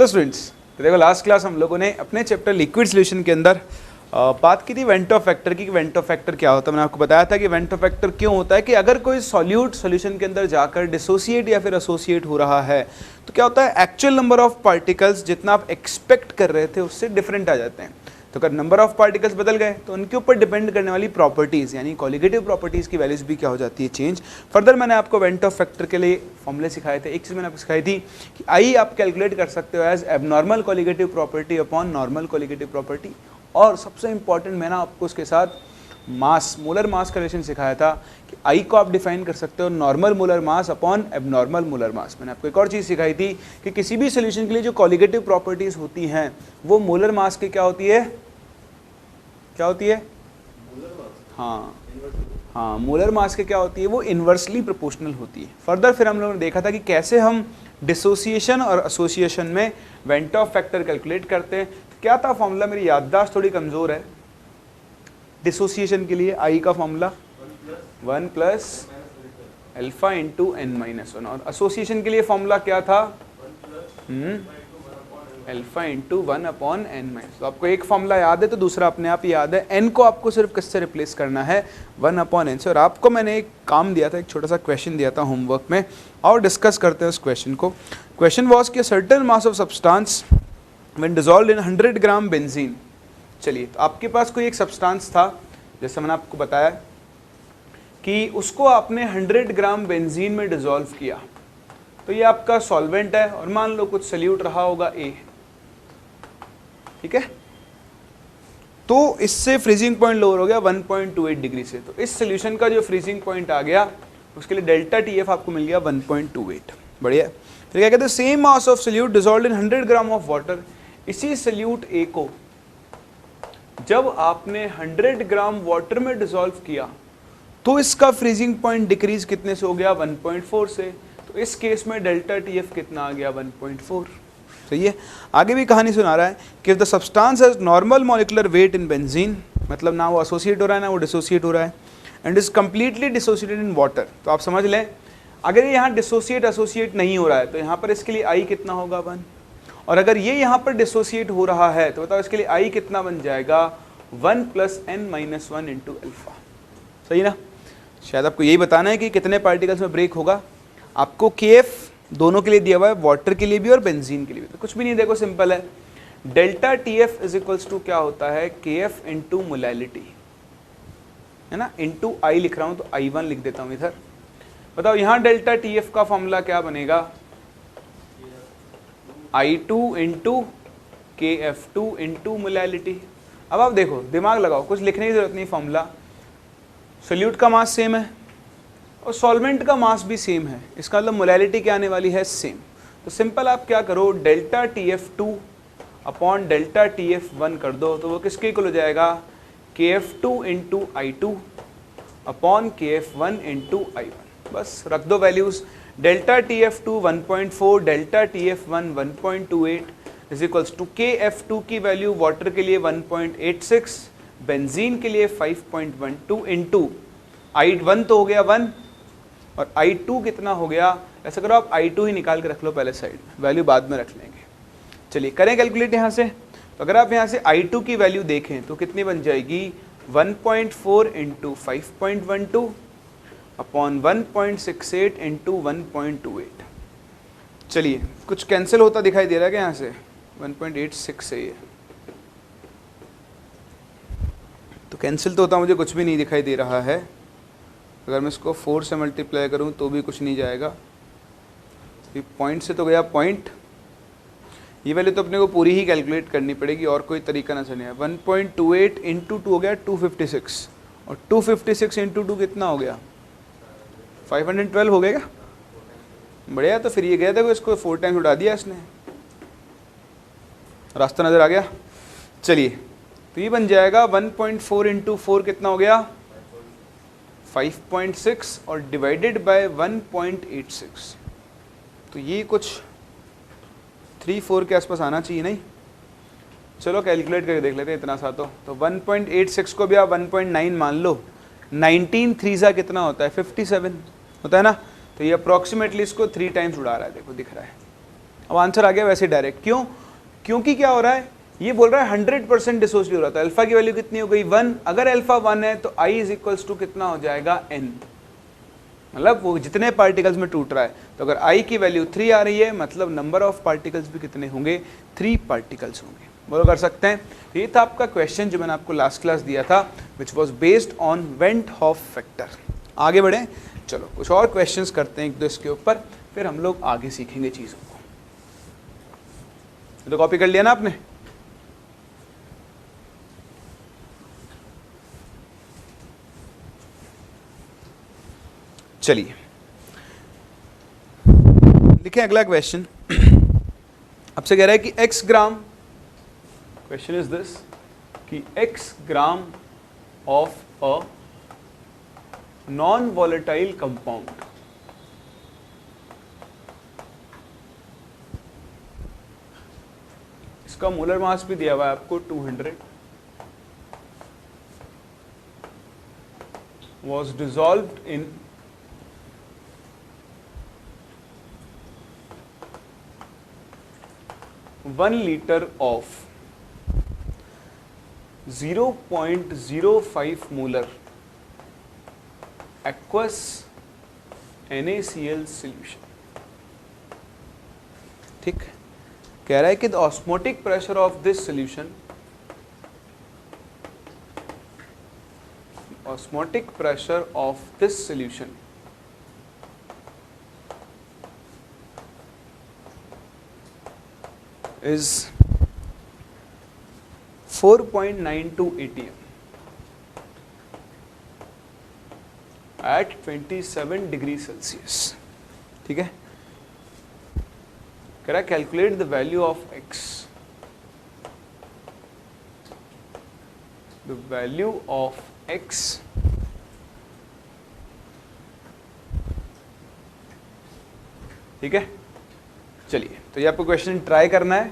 Hello students, तो देखो last class हम लोगों ने अपने चैप्टर लिक्विड सॉल्यूशन के अंदर बात की थी वेंटो फैक्टर की। वेंटो फैक्टर क्या होता है, मैंने आपको बताया था कि वेंटो फैक्टर क्यों होता है कि अगर कोई सॉल्यूट सॉल्यूशन के अंदर जाकर डिसोसिएट या फिर एसोसिएट हो रहा है तो क्या होता है, एक्चुअल नंबर ऑफ पार्टिकल्स जितना आप एक्सपेक्ट कर रहे थे उससे डिफरेंट आ जाते हैं। तो अगर नंबर ऑफ पार्टिकल्स बदल गए तो उनके ऊपर डिपेंड करने वाली प्रॉपर्टीज़ यानी कॉलिगेटिव प्रॉपर्टीज़ की वैल्यूज भी क्या हो जाती है, चेंज। फर्दर मैंने आपको वेंटो फैक्टर के लिए फॉर्मूले सिखाए थे। एक चीज़ मैंने आपको सिखाई थी कि आई आप कैलकुलेट कर सकते हो as abnormal colligative property upon normal colligative property. और सबसे इंपॉर्टेंट मैंने आपको उसके साथ मास, मोलर मास का रिलेशन सिखाया था कि आई को आप डिफाइन कर सकते हो normal molar mass upon abnormal molar mass. मैंने आपको एक और चीज़ सिखाई थी कि किसी भी सोल्यूशन के लिए जो कॉलिगेटिव प्रॉपर्टीज़ होती हैं वो मोलर मास की क्या होती है, क्या होती है, हाँ मोलर मास के क्या होती है, वो इन्वर्सली प्रोपोर्शनल होती है। फर्दर फिर हम लोगों ने देखा था कि कैसे हम डिसोसिएशन और एसोसिएशन में वेंटो फैक्टर कैलकुलेट करते हैं। तो क्या था फॉर्मूला, मेरी याददाश्त थोड़ी कमज़ोर है। डिसोसिएशन के लिए आई का formula 1 plus alpha into n minus 1, और एसोसिएशन के लिए फॉर्मूला क्या था, alpha into 1 upon n minus. तो आपको एक फॉर्मूला याद है तो दूसरा अपने आप ही याद है। n को आपको सिर्फ किससे रिप्लेस करना है, 1 अपॉन n से। और आपको मैंने एक काम दिया था, एक छोटा सा क्वेश्चन दिया था होमवर्क में, और डिस्कस करते हैं उस क्वेश्चन को। क्वेश्चन वॉज कि certain mass of substance when dissolved in 100 gram benzene. चलिए, तो आपके पास कोई एक सब्सटेंस था, जैसे मैंने आपको बताया कि उसको आपने 100 ग्राम बेंजीन में डिसॉल्व किया। तो ये आपका सॉल्वेंट है और मान लो कुछ सल्यूट रहा होगा A, ठीक है। तो इससे फ्रीजिंग पॉइंट लोअर हो गया 1.28 डिग्री से। तो इस सोल्यूशन का जो फ्रीजिंग पॉइंट आ गया उसके लिए डेल्टा TF आपको मिल गया 1.28। बढ़िया। फिर क्या कहते हैं, same mass of solute dissolved in 100 gram of water. इसी सल्यूट A को जब आपने 100 ग्राम वाटर में डिसॉल्व किया तो इसका फ्रीजिंग पॉइंट डिक्रीज कितने से हो गया, 1.4 से। तो इस केस में डेल्टा TF कितना आ गया, 1.4। सही है। आगे भी कहानी सुना रहा है कि the substance has normal molecular weight in benzene, मतलब ना वो एसोसिएट हो रहा है ना वो डिसोसिएट हो रहा है, and is completely dissociated in water. तो आप समझ लें, अगर ये यहाँ डिसोसिएट एसोसिएट नहीं हो रहा है तो यहाँ पर इसके लिए आई कितना होगा, 1। और अगर ये यहाँ पर डिसोसिएट हो रहा है तो बताओ इसके लिए आई कितना बन जाएगा, 1 plus n minus 1 into alpha. सही ना। शायद आपको यही बताना है कि कितने पार्टिकल्स में ब्रेक होगा। आपको KF दोनों के लिए दिया हुआ है, वाटर के लिए भी और बेंजीन के लिए भी। तो कुछ भी नहीं, देखो सिंपल है। Delta TF is equals to क्या होता है, KF इंटू मोलैलिटी, है ना, इंटू आई लिख रहा हूँ तो I1 लिख देता हूँ इधर। बताओ यहाँ डेल्टा TF का फॉर्मूला क्या बनेगा, I2 into KF2 into molality. अब आप देखो, दिमाग लगाओ, कुछ लिखने की जरूरत नहीं, फॉर्मूला सोल्यूट का मास सेम है और सॉल्वेंट का मास भी सेम है, इसका मतलब मोलैलिटी क्या आने वाली है, सेम। तो सिंपल आप क्या करो, delta TF2 upon delta TF1 कर दो, तो वो किसके इक्वल हो जाएगा, KF2 into I2 upon KF1 into I1। बस रख दो values. Delta TF2 1.4, delta TF1 1.28 is equals to KF2 की वैल्यू वाटर के लिए 1.86, बेंजीन के लिए 5.12 इंटू I1 तो हो गया 1 और I2 कितना हो गया। ऐसा करो आप I2 ही निकाल के रख लो पहले साइड में, वैल्यू बाद में रख लेंगे। चलिए करें कैलकुलेट यहाँ से। तो अगर आप यहाँ से I2 की वैल्यू देखें तो कितनी बन जाएगी, 1.4 इंटू 5.12 अपॉन 1.68 इंटू 1.28। चलिए कुछ कैंसिल होता दिखाई दे रहा है क्या यहाँ से, 1.86 से ये तो कैंसिल तो होता मुझे कुछ भी नहीं दिखाई दे रहा है। अगर मैं इसको 4 से मल्टीप्लाई करूं तो भी कुछ नहीं जाएगा। ये पॉइंट से तो गया पॉइंट, ये वैल्यू तो अपने को पूरी ही कैलकुलेट करनी पड़ेगी और कोई तरीका ना चले। 1.28 इंटू 2 हो गया 256 और 256 इंटू 2 कितना हो गया, 512 हो गया क्या। बढ़िया। तो फिर ये गया था, इसको 4 टाइम्स उड़ा दिया इसने, रास्ता नज़र आ गया। चलिए तो ये बन जाएगा 1.4 इंटू 4 कितना हो गया, 5.6 और डिवाइडेड बाय 1.86। तो ये कुछ 3-4 के आसपास आना चाहिए, नहीं। चलो कैलकुलेट करके देख लेते हैं इतना सा। तो 1.86 को भी आप 1.9 मान लो, 19 3 सा कितना होता है, 57 होता है ना। तो ये अप्रॉक्सीमेटली इसको 3 टाइम्स उड़ा रहा है, देखो दिख रहा है। अब आंसर आ गया वैसे डायरेक्ट, क्यों? क्योंकि क्या हो रहा है, ये बोल रहा है 100% डिसोसिएट हो रहा था। अल्फा की वैल्यू कितनी हो गई 1, अगर अल्फा 1 है तो आई इज इक्वल्स टू कितना हो जाएगा n, मतलब वो जितने पार्टिकल्स में टूट रहा है। तो अगर आई की वैल्यू 3 आ रही है मतलब नंबर ऑफ पार्टिकल्स भी कितने होंगे, 3 पार्टिकल्स होंगे। बोलो कर सकते हैं। ये था आपका क्वेश्चन जो मैंने आपको लास्ट क्लास दिया था, which was based on went half factor. आगे बढ़े, चलो कुछ और क्वेश्चंस करते हैं एक दो इसके ऊपर, फिर हम लोग आगे सीखेंगे चीज़ों को। तो कॉपी कर लिया ना आपने? चलिए लिखें अगला क्वेश्चन। आपसे कह रहा है कि x gram, question is this कि x gram of a non volatile compound, इसका मोलर मास भी दिया हुआ है आपको 200, was dissolved in 1 liter of 0.05 molar aqueous NaCl solution। ठीक, कह रहा है कि the osmotic pressure of this solution, osmotic pressure of this solution is 4.92 atm at 27 degree Celsius. ठीक है, कह रहा है calculate the value of x, the value of x ठीक है। चलिए, तो ये आपको क्वेश्चन ट्राई करना है,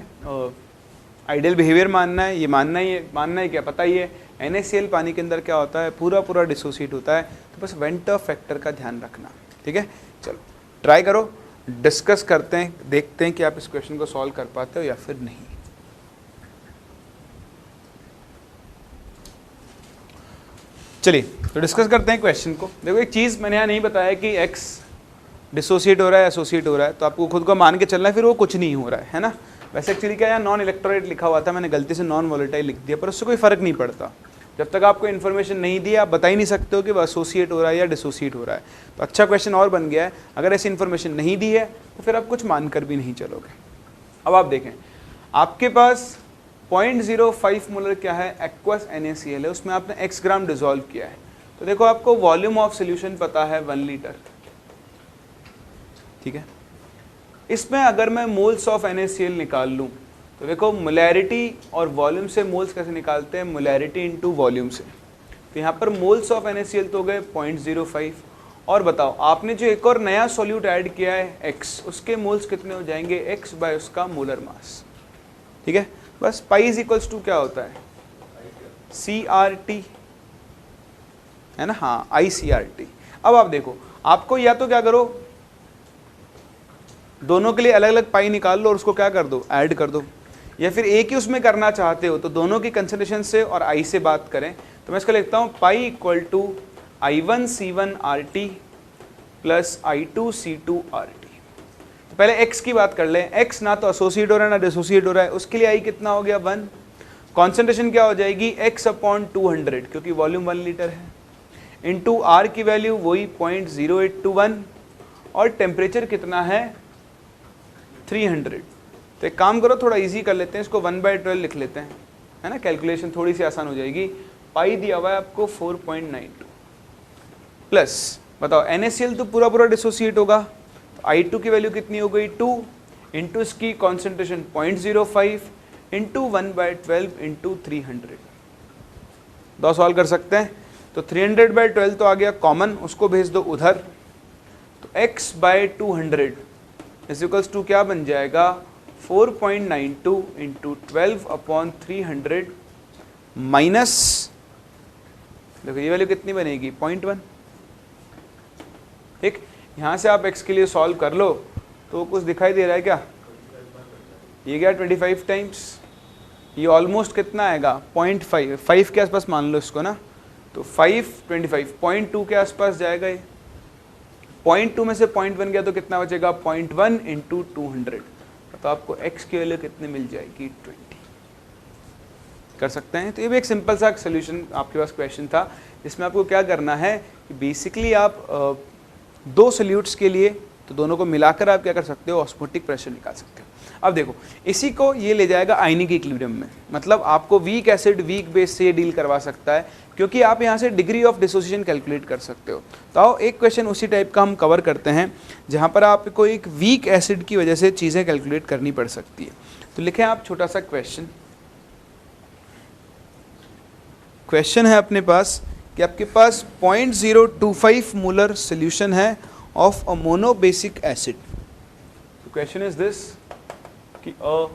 आइडियल बिहेवियर मानना है, ये मानना है क्या पता ही है, NaCl पानी के अंदर क्या होता है, पूरा डिसोसिएट होता है। तो बस वेंटर फैक्टर का ध्यान रखना। ठीक है, चलो ट्राई करो, डिस्कस करते हैं, देखते हैं कि आप इस क्वेश्चन को सॉल्व कर पाते हो या फिर नहीं। चलिए तो डिस्कस करते हैं क्वेश्चन को। देखो एक चीज़ मैंने यहाँ नहीं बताया कि x डिसोसिएट हो रहा है, एसोसिएट हो रहा है, तो आपको खुद को मान के चलना है, फिर वो कुछ नहीं हो रहा है ना। वैसे एक्चुअली क्या है, नॉन इलेक्ट्रोलाइट लिखा हुआ था, मैंने गलती से नॉन वोलेटाइल लिख दिया, पर उससे कोई फ़र्क नहीं पड़ता। जब तक आपको इन्फॉर्मेशन नहीं दी, आप बता ही नहीं सकते हो कि वो एसोसिएट हो रहा है या डिसोसिएट हो रहा है। तो अच्छा क्वेश्चन और बन गया है, अगर ऐसी इन्फॉर्मेशन नहीं दी है तो फिर आप कुछ मान कर भी नहीं चलोगे। अब आप देखें, आपके पास 0.05 मोलर क्या है, एक्वस NaCl है, उसमें आपने x ग्राम डिजोल्व किया है। तो देखो आपको वॉल्यूम ऑफ सोल्यूशन पता है 1 लीटर। ठीक है, इसमें अगर मैं मोल्स ऑफ NaCl निकाल लूँ तो देखो मोलैरिटी और वॉल्यूम से मोल्स कैसे निकालते हैं, मोलैरिटी इनटू वॉल्यूम से। तो यहाँ पर मोल्स ऑफ NaCl तो गए 0.05, और बताओ आपने जो एक और नया सॉल्यूट ऐड किया है x, उसके मोल्स कितने हो जाएंगे, x बाय उसका मोलर मास। ठीक है, बस पाई इज इक्वल्स टू क्या होता है, CRT है ना, हाँ ICRT। अब आप देखो, आपको या तो क्या करो, दोनों के लिए अलग अलग पाई निकाल लो और उसको क्या कर दो, ऐड कर दो, या फिर एक ही उसमें करना चाहते हो तो दोनों की कंसंट्रेशन से और आई से बात करें। तो मैं इसका लिखता हूँ pi equal to I1C1RT plus I2C2RT। तो पहले x की बात कर लें, x ना तो एसोसिएट हो रहा है ना डिसोसिएट हो रहा है, उसके लिए I कितना हो गया 1, कॉन्सेंट्रेशन क्या हो जाएगी x/200 क्योंकि वॉल्यूम 1 लीटर है, इंटू R की वैल्यू वही 0.0821, और टेम्परेचर कितना है 300। तो एक काम करो, थोड़ा इजी कर लेते हैं इसको, 1/12 लिख लेते हैं, है ना, कैलकुलेशन थोड़ी सी आसान हो जाएगी। पाई दिया हुआ है आपको 4.92 प्लस, बताओ NaCl तो पूरा डिसोसिएट होगा, तो I2 की वैल्यू कितनी हो गई 2, इंटू इसकी कॉन्सेंट्रेशन 0.05 इंटू 1/12 इंटू 300। दो सॉल्व कर सकते हैं, तो 300/12 तो आ गया कॉमन, उसको भेज दो उधर, तो x/200 इज इक्वल्स टू क्या बन जाएगा 4.92 इंटू 12/300 माइनस, देखो ये वैल्यू कितनी बनेगी 0.1। ठीक, यहाँ से आप x के लिए सॉल्व कर लो, तो कुछ दिखाई दे रहा है क्या, ये क्या 25 टाइम्स, ये ऑलमोस्ट कितना आएगा 0.5, 5 के आसपास मान लो इसको ना, तो 5 25 0.2 के आसपास जाएगा ये। 0.2 में से 0.1 गया तो कितना बचेगा 0.1 इंटू 200, तो आपको x की वैल्यू कितनी मिल जाएगी 20। कर सकते हैं। तो ये भी एक सिंपल सा सोल्यूशन आपके पास क्वेश्चन था, जिसमें आपको क्या करना है कि बेसिकली आप दो सोल्यूट्स के लिए तो दोनों को मिलाकर आप क्या कर सकते हो, ऑस्मोटिक प्रेशर निकाल सकते हो। अब देखो इसी को ये ले जाएगा आयनिक इक्विलिब्रियम में, मतलब आपको वीक एसिड वीक बेस से डील करवा सकता है, क्योंकि आप यहाँ से डिग्री ऑफ डिसोसिएशन कैलकुलेट कर सकते हो। तो आओ एक क्वेश्चन उसी टाइप का हम कवर करते हैं, जहाँ पर आपको एक वीक एसिड की वजह से चीज़ें कैलकुलेट करनी पड़ सकती है। तो लिखें आप छोटा सा क्वेश्चन है अपने पास कि आपके पास 0.025 मोलर सोल्यूशन है ऑफ अ मोनोबेसिक एसिड। तो क्वेश्चन इज दिस कि अ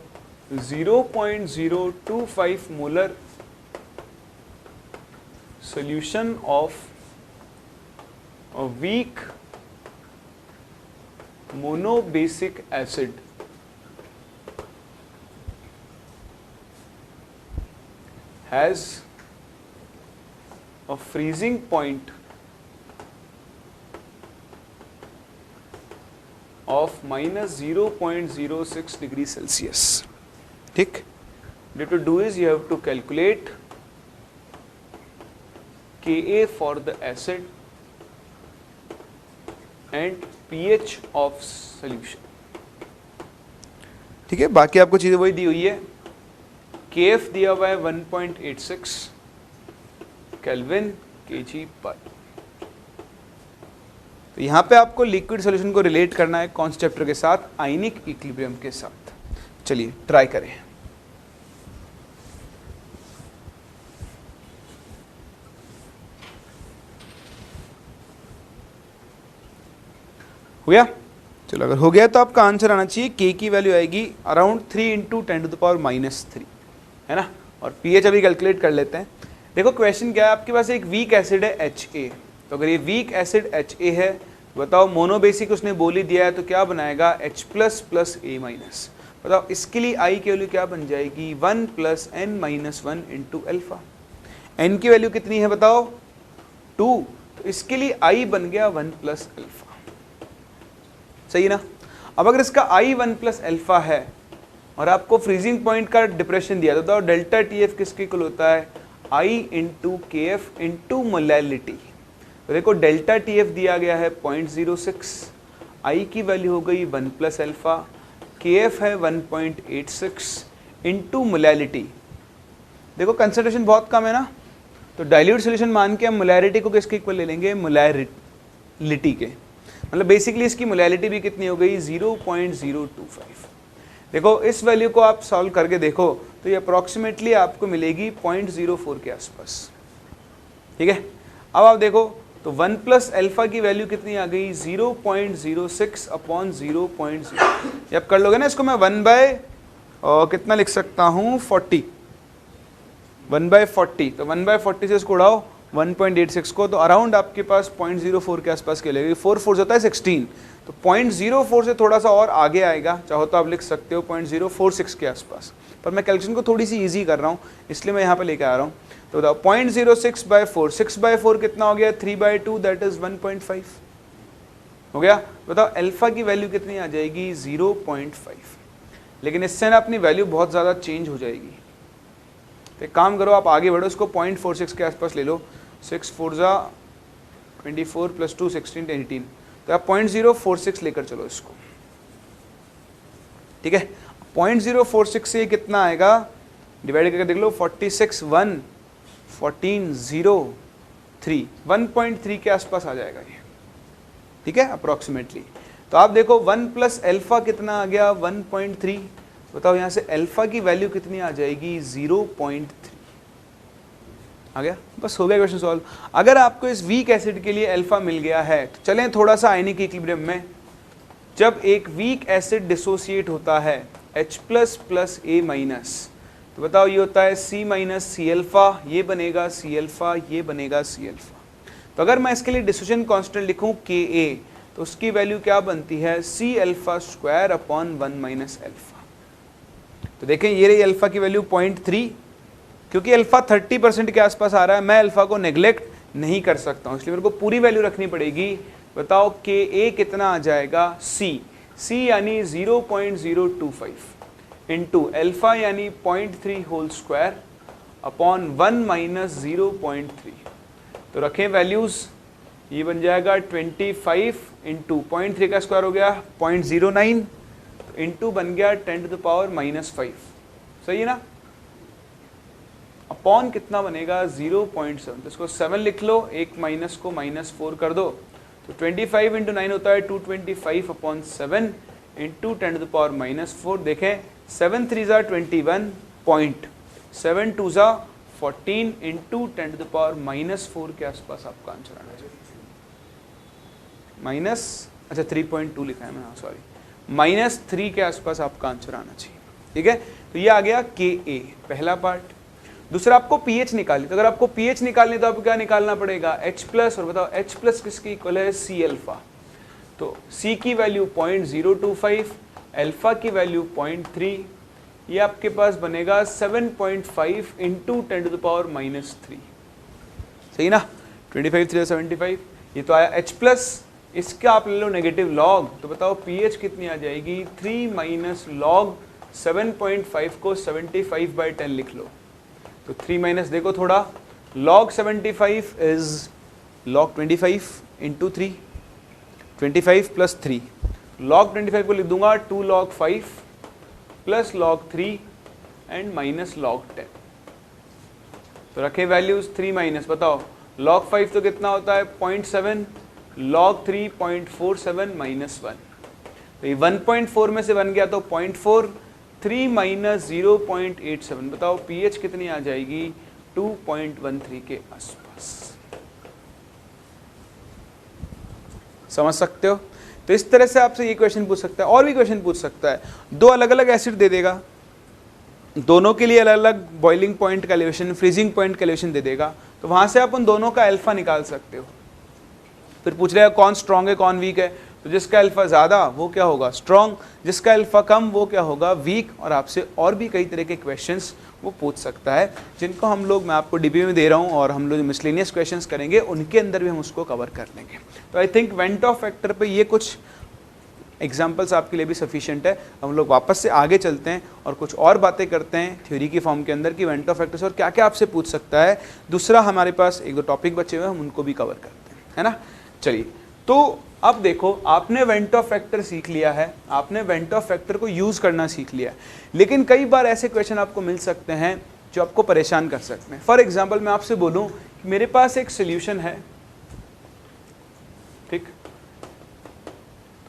0.025 molar solution of a weak monobasic acid has a freezing point of -0.06 degree Celsius. ठीक, what you have to do is you have to calculate Ka for the acid and pH of solution. ठीक है, बाकी आपको चीजें वही दी हुई है। Kf दिया हुआ है 1.86 केल्विन kg पर। तो यहाँ पे आपको लिक्विड सॉल्यूशन को रिलेट करना है कौन से चैप्टर के साथ, आयनिक इक्विलिब्रियम के साथ। चलिए ट्राई करें। हो गया? चलो अगर हो गया तो आपका आंसर आना चाहिए के की वैल्यू आएगी अराउंड 3 इंटू 10⁻³ है ना। और पीएच अभी कैलकुलेट कर लेते हैं। देखो क्वेश्चन क्या है, आपके पास एक वीक एसिड है HA, तो अगर ये वीक एसिड HA है तो बताओ मोनोबेसिक उसने बोली दिया है तो क्या बनाएगा H plus plus A minus. बताओ इसके लिए I की वैल्यू क्या बन जाएगी 1 plus n-1 into alpha. n की वैल्यू कितनी है बताओ 2, तो इसके लिए I बन गया 1 प्लस अल्फा। सही ना। अब अगर इसका I 1 प्लस अल्फा है और आपको फ्रीजिंग पॉइंट का डिप्रेशन दिया तो डेल्टा TF किसके इक्वल होता है I into KF into molality. तो देखो डेल्टा TF दिया गया है 0.06, I की वैल्यू हो गई 1 प्लस अल्फा, KF है 1.86 इंटू मोलैलिटी। देखो कंसंट्रेशन बहुत कम है ना, तो डाइल्यूट सोल्यूशन मान के हम मोलैरिटी को किसके इक्वल ले लेंगे, मोलैरिटी के। मतलब बेसिकली इसकी मोलैलिटी भी कितनी हो गई 0.025। देखो इस वैल्यू को आप सॉल्व करके देखो तो ये अप्रॉक्सीमेटली आपको मिलेगी 0.04 के आसपास। ठीक है, अब आप देखो तो 1 प्लस अल्फा की वैल्यू कितनी आ गई 0.06 अपॉन 0.0। ये आप कर लोगे ना, इसको मैं 1 बाय कितना लिख सकता हूँ 40, 1 बाय 40, तो 1 बाय 40 से इसको उड़ाओ 1.86 को, तो अराउंड आपके पास 0.04 के आसपास के लगेगी। 4 4 होता है 16, तो 0.04 से थोड़ा सा और आगे आएगा, चाहो तो आप लिख सकते हो 0.046 के आसपास, पर मैं कैलकुलेशन को थोड़ी सी इजी कर रहा हूँ इसलिए मैं यहाँ पे लेके आ रहा हूँ। तो बताओ 0.06 बाय 4, 6 बाय 4 कितना हो गया 3 बाय 2 दैट इज 1.5 हो गया। बताओ अल्फा की वैल्यू कितनी आ जाएगी 0.5, लेकिन इससे ना अपनी वैल्यू बहुत ज़्यादा चेंज हो जाएगी। तो एक काम करो आप आगे बढ़ो, इसको 0.46 के आसपास ले लो, 6 4 24 प्लस 2 16 18, तो आप 0.046 लेकर चलो इसको। ठीक है, 0.046 से कितना आएगा डिवाइड करके देख लो 46 1 14 0 3, 1.3 के आसपास आ जाएगा ये। ठीक है अप्रोक्सीमेटली। तो आप देखो 1 प्लस अल्फा कितना आ गया 1.3, बताओ यहाँ से अल्फा की वैल्यू कितनी आ जाएगी 0.3 आ गया। बस हो गया क्वेश्चन सॉल्व। अगर आपको इस वीक एसिड के लिए अल्फा मिल गया है तो चलें थोड़ा सा आयनिक इक्विलिब्रियम में। जब एक वीक एसिड डिसोसिएट होता है H plus plus A minus, तो बताओ ये होता है C माइनस सी अल्फा, ये बनेगा C अल्फा, ये बनेगा C अल्फा। तो अगर मैं इसके लिए डिसोसिएशन कांस्टेंट लिखूं Ka, तो उसकी वैल्यू क्या बनती है C alpha square upon 1 minus alpha. तो देखें ये रही अल्फा की वैल्यू 0.3, क्योंकि अल्फा 30% के आसपास आ रहा है, मैं अल्फा को नेग्लेक्ट नहीं कर सकता हूँ, इसलिए मेरे को पूरी वैल्यू रखनी पड़ेगी। बताओ के ए कितना आ जाएगा, सी यानी 0.025 इंटू अल्फा यानी 0.3 होल स्क्वायर अपॉन 1 माइनस 0.3। तो रखें वैल्यूज, ये बन जाएगा 25 इंटू 0.3 का स्क्वायर हो गया 0.09, तो इंटू बन गया 10⁻⁻5, सही है ना। अपॉन कितना बनेगा 0.7, तो इसको 7 लिख लो, एक माइनस को -4 कर दो, तो 25 इंटू 9 होता है 225 अपॉन 7 इंटू 10⁻⁻4। देखें 7 3 ज़ा 21 पॉइंट, 7 2 ज़ा 14 इंटू 10⁻⁻4 के आसपास आपका आंसर आना चाहिए। अच्छा 3.2 लिखा है मैं, हाँ सॉरी, -3 के आसपास आपका आंसर आना चाहिए। ठीक है, तो ये आ गया के ए, पहला पार्ट। दूसरा आपको पीएच निकालनी, तो अगर आपको पीएच निकालनी तो आपको क्या निकालना पड़ेगा, H+, और बताओ H+ किसकी इक्वल है, सी अल्फा। तो सी की वैल्यू 0.025, अल्फा की वैल्यू 0.3, ये आपके पास बनेगा 7.5 इंटू 10⁻⁻3, सही ना। 25 3 75, ये तो आया H+, इसका आप ले लो नेगेटिव लॉग, तो बताओ पीएच कितनी आ जाएगी, 3 माइनस लॉग 7.5 को 75/10 लिख लो, तो 3 माइनस देखो थोड़ा, log 75 is log 25 into 3, 25 plus 3, log 25 को लिख दूंगा 2 log 5 plus log 3 and minus log 10। तो रखे वैल्यूज, 3 माइनस, बताओ log 5 तो कितना होता है 0.7, log 3 0.47 माइनस 1, तो ये 1.4 में से बन गया तो 0.4, 3 माइनस 0.87, बताओ पीएच कितनी आ जाएगी, 2.13 के आसपास। समझ सकते हो। तो इस तरह से आपसे ये क्वेश्चन पूछ सकता है, और भी क्वेश्चन पूछ सकता है। दो अलग अलग एसिड दे देगा, दोनों के लिए अलग अलग बॉइलिंग पॉइंट का एलिवेशन, फ्रीजिंग पॉइंट का एलिवेशन दे देगा, तो वहां से आप उन दोनों का अल्फा निकाल सकते हो। फिर पूछ रहे कौन स्ट्रॉन्ग है कौन वीक है, तो जिसका अल्फा ज़्यादा वो क्या होगा, स्ट्रॉन्ग, जिसका अल्फा कम वो क्या होगा, वीक। और आपसे और भी कई तरह के क्वेश्चंस वो पूछ सकता है, जिनको हम लोग, मैं आपको डीबी में दे रहा हूँ, और हम लोग मिसलेनियस क्वेश्चंस करेंगे उनके अंदर भी हम उसको कवर कर लेंगे। तो I think went of factor पे ये कुछ एग्जाम्पल्स आपके लिए भी सफिशिएंट है। हम लोग वापस से आगे चलते हैं और कुछ और बातें करते हैं थ्योरी की फॉर्म के अंदर कि वेंट ऑफ फैक्टर्स और क्या क्या आपसे पूछ सकता है। दूसरा हमारे पास एक दो टॉपिक बचे हुए हैं, हम उनको भी कवर करते हैं, है ना। चलिए, तो अब देखो, आपने वेंट ऑफ फैक्टर सीख लिया है, आपने वेंट ऑफ फैक्टर को यूज़ करना सीख लिया है, लेकिन कई बार ऐसे क्वेश्चन आपको मिल सकते हैं जो आपको परेशान कर सकते हैं। फॉर एग्जाम्पल मैं आपसे बोलूँ कि मेरे पास एक सोल्यूशन है, ठीक,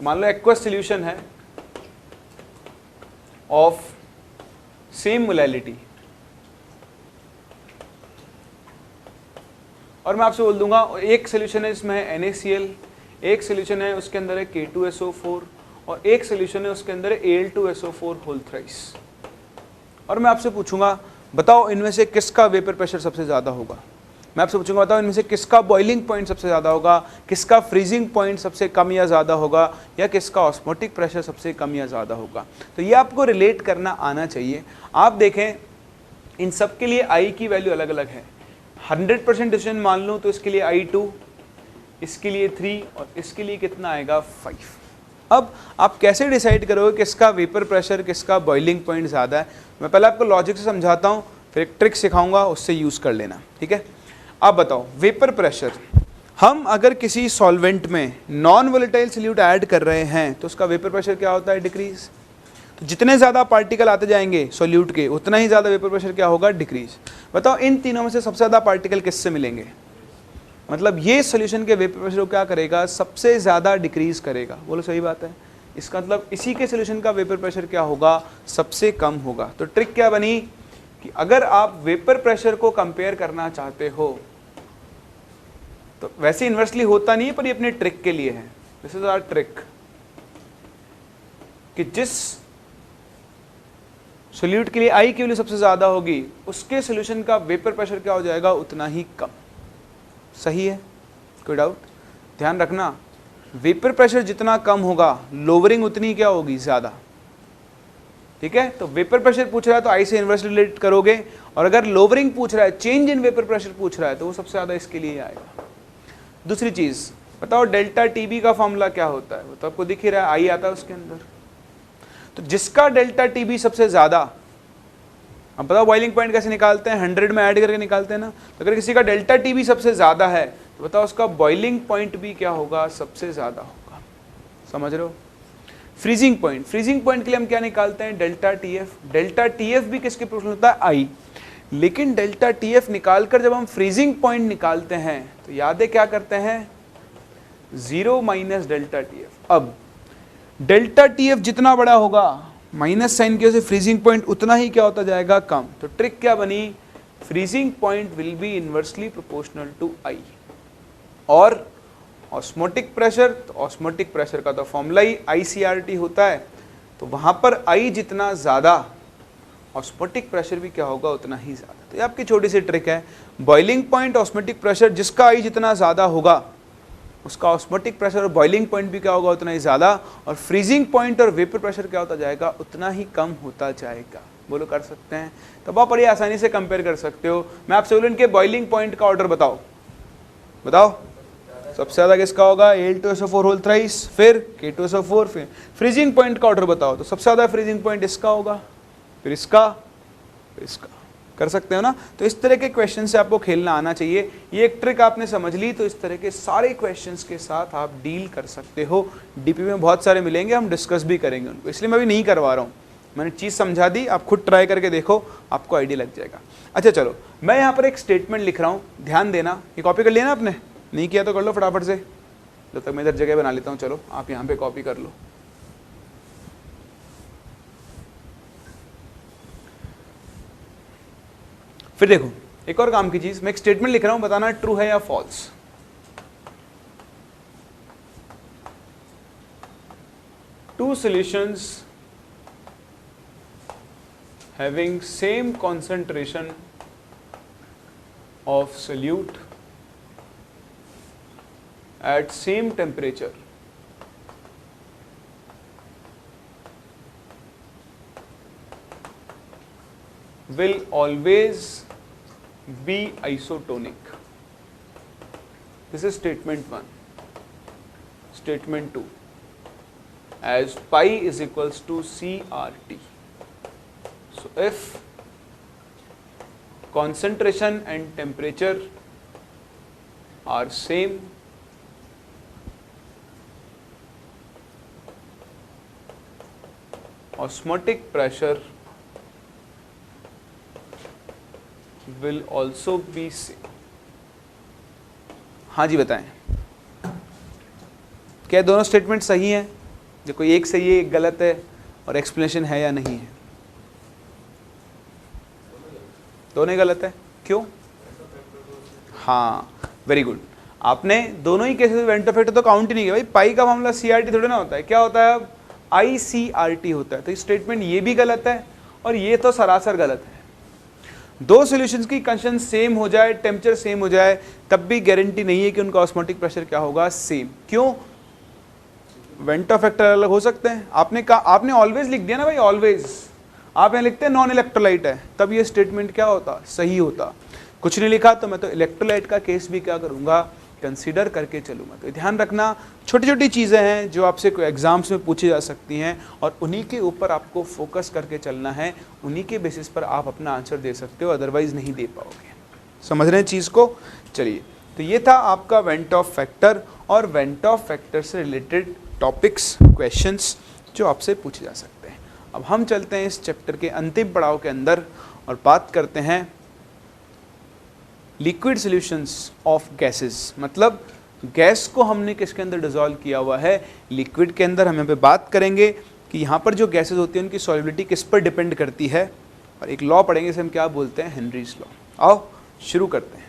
तो मान लो एक्वस सोल्यूशन है ऑफ सेम मोलैलिटी, और मैं आपसे बोल दूंगा एक सोल्यूशन है इसमें है NaCl, एक सोल्यूशन है उसके अंदर है K2SO4, और एक सोल्यूशन है उसके अंदर है Al2SO4 होल थ्राइस, और मैं आपसे पूछूंगा बताओ इनमें से किसका वेपर प्रेशर सबसे ज़्यादा होगा। मैं आपसे पूछूंगा बताओ इनमें से किसका बॉइलिंग पॉइंट सबसे ज़्यादा होगा, किसका फ्रीजिंग पॉइंट सबसे कम या ज़्यादा होगा, या किसका ऑस्मोटिक प्रेशर सबसे कम या ज़्यादा होगा। तो ये आपको रिलेट करना आना चाहिए। आप देखें इन सब के लिए I की वैल्यू अलग अलग है। 100% डिसीजन मान लूँ तो इसके लिए I2, इसके लिए 3, और इसके लिए कितना आएगा 5। अब आप कैसे डिसाइड करोगे किसका वेपर प्रेशर, किसका बॉइलिंग पॉइंट ज़्यादा है। मैं पहले आपको लॉजिक से समझाता हूँ, फिर एक ट्रिक सिखाऊंगा, उससे यूज़ कर लेना, ठीक है। अब बताओ वेपर प्रेशर, हम अगर किसी सॉल्वेंट में नॉन वोलेटाइल सॉल्यूट ऐड कर रहे हैं तो उसका वेपर प्रेशर क्या होता है, डिक्रीज। तो जितने ज़्यादा पार्टिकल आते जाएंगे सॉल्यूट के, उतना ही ज़्यादा वेपर प्रेशर क्या होगा, डिक्रीज। बताओ इन तीनों में से सबसे ज़्यादा पार्टिकल किससे मिलेंगे, मतलब ये सॉल्यूशन के वेपर प्रेशर को क्या करेगा, सबसे ज़्यादा डिक्रीज करेगा। बोलो सही बात है। इसका मतलब इसी के सॉल्यूशन का वेपर प्रेशर क्या होगा, सबसे कम होगा। तो ट्रिक क्या बनी कि अगर आप वेपर प्रेशर को कंपेयर करना चाहते हो, तो वैसे इन्वर्सली होता नहीं है पर ये अपने ट्रिक के लिए है, दिस इज आवर ट्रिक, कि जिस सोल्यूट के लिए I की वैल्यू सबसे ज्यादा होगी उसके सोल्यूशन का वेपर प्रेशर क्या हो जाएगा, उतना ही कम। सही है, कोई डाउट। ध्यान रखना, वेपर प्रेशर जितना कम होगा लोअरिंग उतनी क्या होगी, ज्यादा। ठीक है। तो वेपर प्रेशर पूछ रहा है तो आई से इन्वर्सली रिलेट करोगे, और अगर लोअरिंग पूछ रहा है, चेंज इन वेपर प्रेशर पूछ रहा है, तो वो सबसे ज़्यादा इसके लिए आएगा। दूसरी चीज़ बताओ, डेल्टा टीबी का फॉर्मूला क्या होता है, वो तो आपको दिख ही रहा है, आई आता है उसके अंदर। तो जिसका डेल्टा टीबी सबसे ज़्यादा, अब बताओ बॉइलिंग पॉइंट कैसे निकालते हैं, 100 में ऐड करके निकालते हैं ना। तो अगर किसी का डेल्टा टीबी सबसे ज़्यादा है तो बताओ उसका बॉइलिंग पॉइंट भी क्या होगा, सबसे ज़्यादा होगा। समझ रहे हो। फ्रीजिंग पॉइंट, फ्रीजिंग पॉइंट के लिए हम क्या निकालते हैं, डेल्टा टीएफ। डेल्टा टीएफ भी किसके प्रोपोर्शनल होता है, आई। लेकिन डेल्टा टीएफ निकालकर जब हम फ्रीजिंग पॉइंट निकालते हैं तो यादें क्या करते हैं, 0 माइनस डेल्टा टीएफ। अब डेल्टा टीएफ जितना बड़ा होगा, माइनस साइन की वजह से फ्रीजिंग पॉइंट उतना ही क्या होता जाएगा, कम। तो ट्रिक क्या बनी, freezing point will be inversely proportional to i. और ऑस्मोटिक प्रेशर, तो ऑस्मोटिक प्रेशर का तो फॉर्मूला ही ICRT होता है, तो वहां पर आई जितना ज़्यादा, ऑस्मोटिक प्रेशर भी क्या होगा, उतना ही ज़्यादा। तो ये आपकी छोटी सी ट्रिक है, बॉइलिंग पॉइंट, ऑस्मोटिक प्रेशर, जिसका आई जितना ज़्यादा होगा उसका ऑस्मोटिक प्रेशर और बॉइलिंग पॉइंट भी क्या होगा, उतना ही ज़्यादा, और फ्रीजिंग पॉइंट और वेपर प्रेशर क्या होता जाएगा, उतना ही कम होता जाएगा। बोलो कर सकते हैं। तो आप बड़ी आसानी से कंपेयर कर सकते हो। मैं आपसे बोलूँ इनके बॉइलिंग पॉइंट का ऑर्डर बताओ, बताओ सबसे ज़्यादा किसका होगा, Al2SO4 होल थ्राइस, फिर K2SO4, फिर फ्रीजिंग पॉइंट का ऑर्डर बताओ, तो सबसे ज़्यादा फ्रीजिंग पॉइंट इसका होगा, फिर इसका, फिर इसका। कर सकते हो ना। तो इस तरह के क्वेश्चन से आपको खेलना आना चाहिए। ये एक ट्रिक आपने समझ ली तो इस तरह के सारे क्वेश्चंस के साथ आप डील कर सकते हो। डीपी में बहुत सारे मिलेंगे, हम डिस्कस भी करेंगे उनको, इसलिए मैं भी नहीं करवा रहा हूँ। मैंने चीज़ समझा दी, आप खुद ट्राई करके देखो, आपको आइडिया लग जाएगा। अच्छा चलो, मैं यहाँ पर एक स्टेटमेंट लिख रहा हूँ, ध्यान देना। ये कॉपी कर लिया ना आपने, नहीं किया तो कर लो फटाफट से, जब तक मैं इधर जगह बना लेता हूँ। चलो आप यहाँ पे कॉपी कर लो। फिर देखो एक और काम की चीज, मैं एक स्टेटमेंट लिख रहा हूं, बताना ट्रू है या false. Two solutions having same concentration of solute at same temperature will always be isotonic. This is statement 1. Statement 2, as pi is equals to CRT. So if concentration and temperature are same, osmotic pressure will also be same. हाँ जी बताएं, क्या दोनों statement सही हैं? देखो एक सही है एक गलत है, और एक्सप्लेनेशन है या नहीं है? दोनों ही गलत है, क्यों? हाँ वेरी गुड, आपने दोनों ही केसेस वेंटो फैक्टर तो काउंट ही नहीं किया भाई। पाई का मामला CRT थोड़ा ना होता है, क्या होता है अब, ICRT होता है। तो स्टेटमेंट ये भी गलत है और ये तो सरासर गलत है। दो सॉल्यूशंस की कंडीशन सेम हो जाए, टेम्परेचर सेम हो जाए, तब भी गारंटी नहीं है कि उनका ऑस्मोटिक प्रेशर क्या होगा, सेम। क्यों? वेंटो फैक्टर अलग हो सकते हैं। आपने कहा, आपने ऑलवेज लिख दिया ना भाई, ऑलवेज। आप यहाँ लिखते हैं नॉन इलेक्ट्रोलाइट है, तब ये स्टेटमेंट क्या होता, सही होता। कुछ नहीं लिखा तो मैं तो इलेक्ट्रोलाइट का केस भी क्या करूँगा, कंसीडर करके चलूँगा। तो ध्यान रखना, छोटी छोटी चीज़ें हैं जो आपसे कोई एग्जाम्स में पूछी जा सकती हैं, और उन्हीं के ऊपर आपको फोकस करके चलना है, उन्हीं के बेसिस पर आप अपना आंसर दे सकते हो, अदरवाइज नहीं दे पाओगे। समझ रहे हैं चीज़ को? चलिए, तो ये था आपका वेंट ऑफ फैक्टर और वेंट ऑफ फैक्टर से रिलेटेड टॉपिक्स, क्वेश्चंस जो आपसे पूछे जा सकते हैं। अब हम चलते हैं इस चैप्टर के अंतिम पड़ाव के अंदर और बात करते हैं लिक्विड सॉल्यूशंस ऑफ गैसेस। मतलब गैस को हमने किसके अंदर डिसॉल्व किया हुआ है, लिक्विड के अंदर। हम यहाँ पे बात करेंगे कि यहाँ पर जो गैसेस होती हैं उनकी सॉल्युबिलिटी किस पर डिपेंड करती है, और एक लॉ पढ़ेंगे, इसे हम क्या बोलते हैं, हेनरीज लॉ। आओ शुरू करते हैं।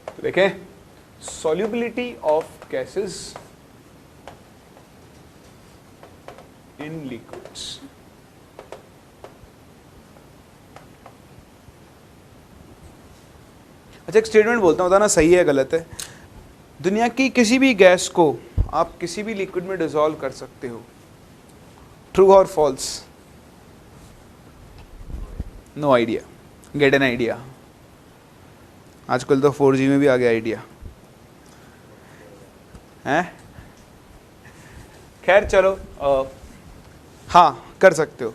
तो देखें, solubility of gases in liquids. अच्छा, एक स्टेटमेंट बोलता हूँ, बताना सही है गलत है। दुनिया की किसी भी गैस को आप किसी भी लिक्विड में डिसॉल्व कर सकते हो, ट्रू और false? No idea, get an idea. आजकल तो 4G में भी आ गया आइडिया है। खैर चलो, हाँ कर सकते हो,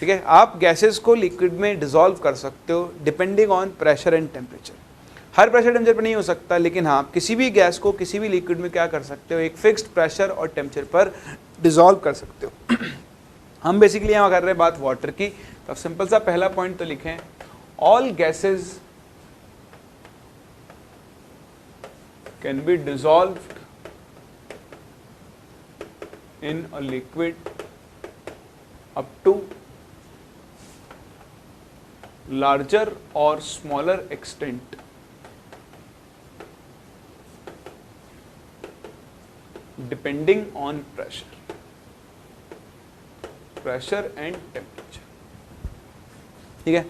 ठीक है। आप गैसेस को लिक्विड में डिसॉल्व कर सकते हो depending on pressure and temperature. Her pressure temperature पर नहीं हो सकता, लेकिन हाँ आप किसी भी गैस को किसी भी लिक्विड में क्या कर सकते हो, एक फिक्स्ड प्रेशर और टेम्परेचर पर डिसॉल्व कर सकते हो। हम बेसिकली यहाँ कर रहे हैं बात वाटर की, तो अब सिंपल सा पहला पॉइंट तो लिखें, all gases can be dissolved in a liquid up to larger or smaller extent depending on pressure and temperature। ठीक है,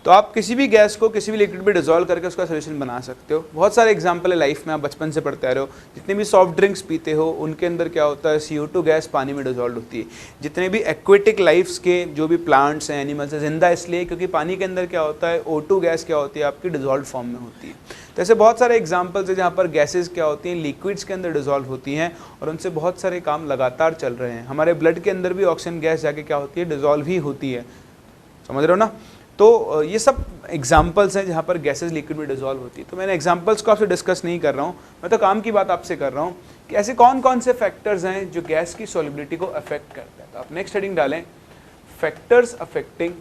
तो आप किसी भी गैस को किसी भी लिक्विड में डिसॉल्व करके उसका सोल्यूशन बना सकते हो। बहुत सारे एग्जांपल है लाइफ में, आप बचपन से पढ़ते आ रहे हो। जितने भी सॉफ्ट ड्रिंक्स पीते हो उनके अंदर क्या होता है, CO2 गैस पानी में डिसॉल्व होती है। जितने भी एक्वेटिक लाइफ्स के जो भी प्लांट्स हैं, एनिमल्स हैं, जिंदा इसलिए क्योंकि पानी के अंदर क्या होता है, O2 गैस क्या होती है, आपकी डिसॉल्व फॉर्म में होती है। तो ऐसे बहुत सारे एग्जाम्पल्स हैं जहाँ पर गैसेज क्या होती हैं, लिक्विड्स के अंदर डिसॉल्व होती हैं और उनसे बहुत सारे काम लगातार चल रहे हैं। हमारे ब्लड के अंदर भी ऑक्सीजन गैस जाके क्या होती है, डिसॉल्व ही होती है। समझ रहे हो ना? तो ये सब एग्जाम्पल्स हैं जहाँ पर गैसेस लिक्विड में डिसॉल्व होती है। तो मैंने एग्जाम्पल्स को आपसे डिस्कस नहीं कर रहा हूँ, मैं तो काम की बात आपसे कर रहा हूँ कि ऐसे कौन कौन से फैक्टर्स हैं जो गैस की सॉल्युबिलिटी को अफेक्ट करते हैं। तो आप नेक्स्ट हेडिंग डालें, factors affecting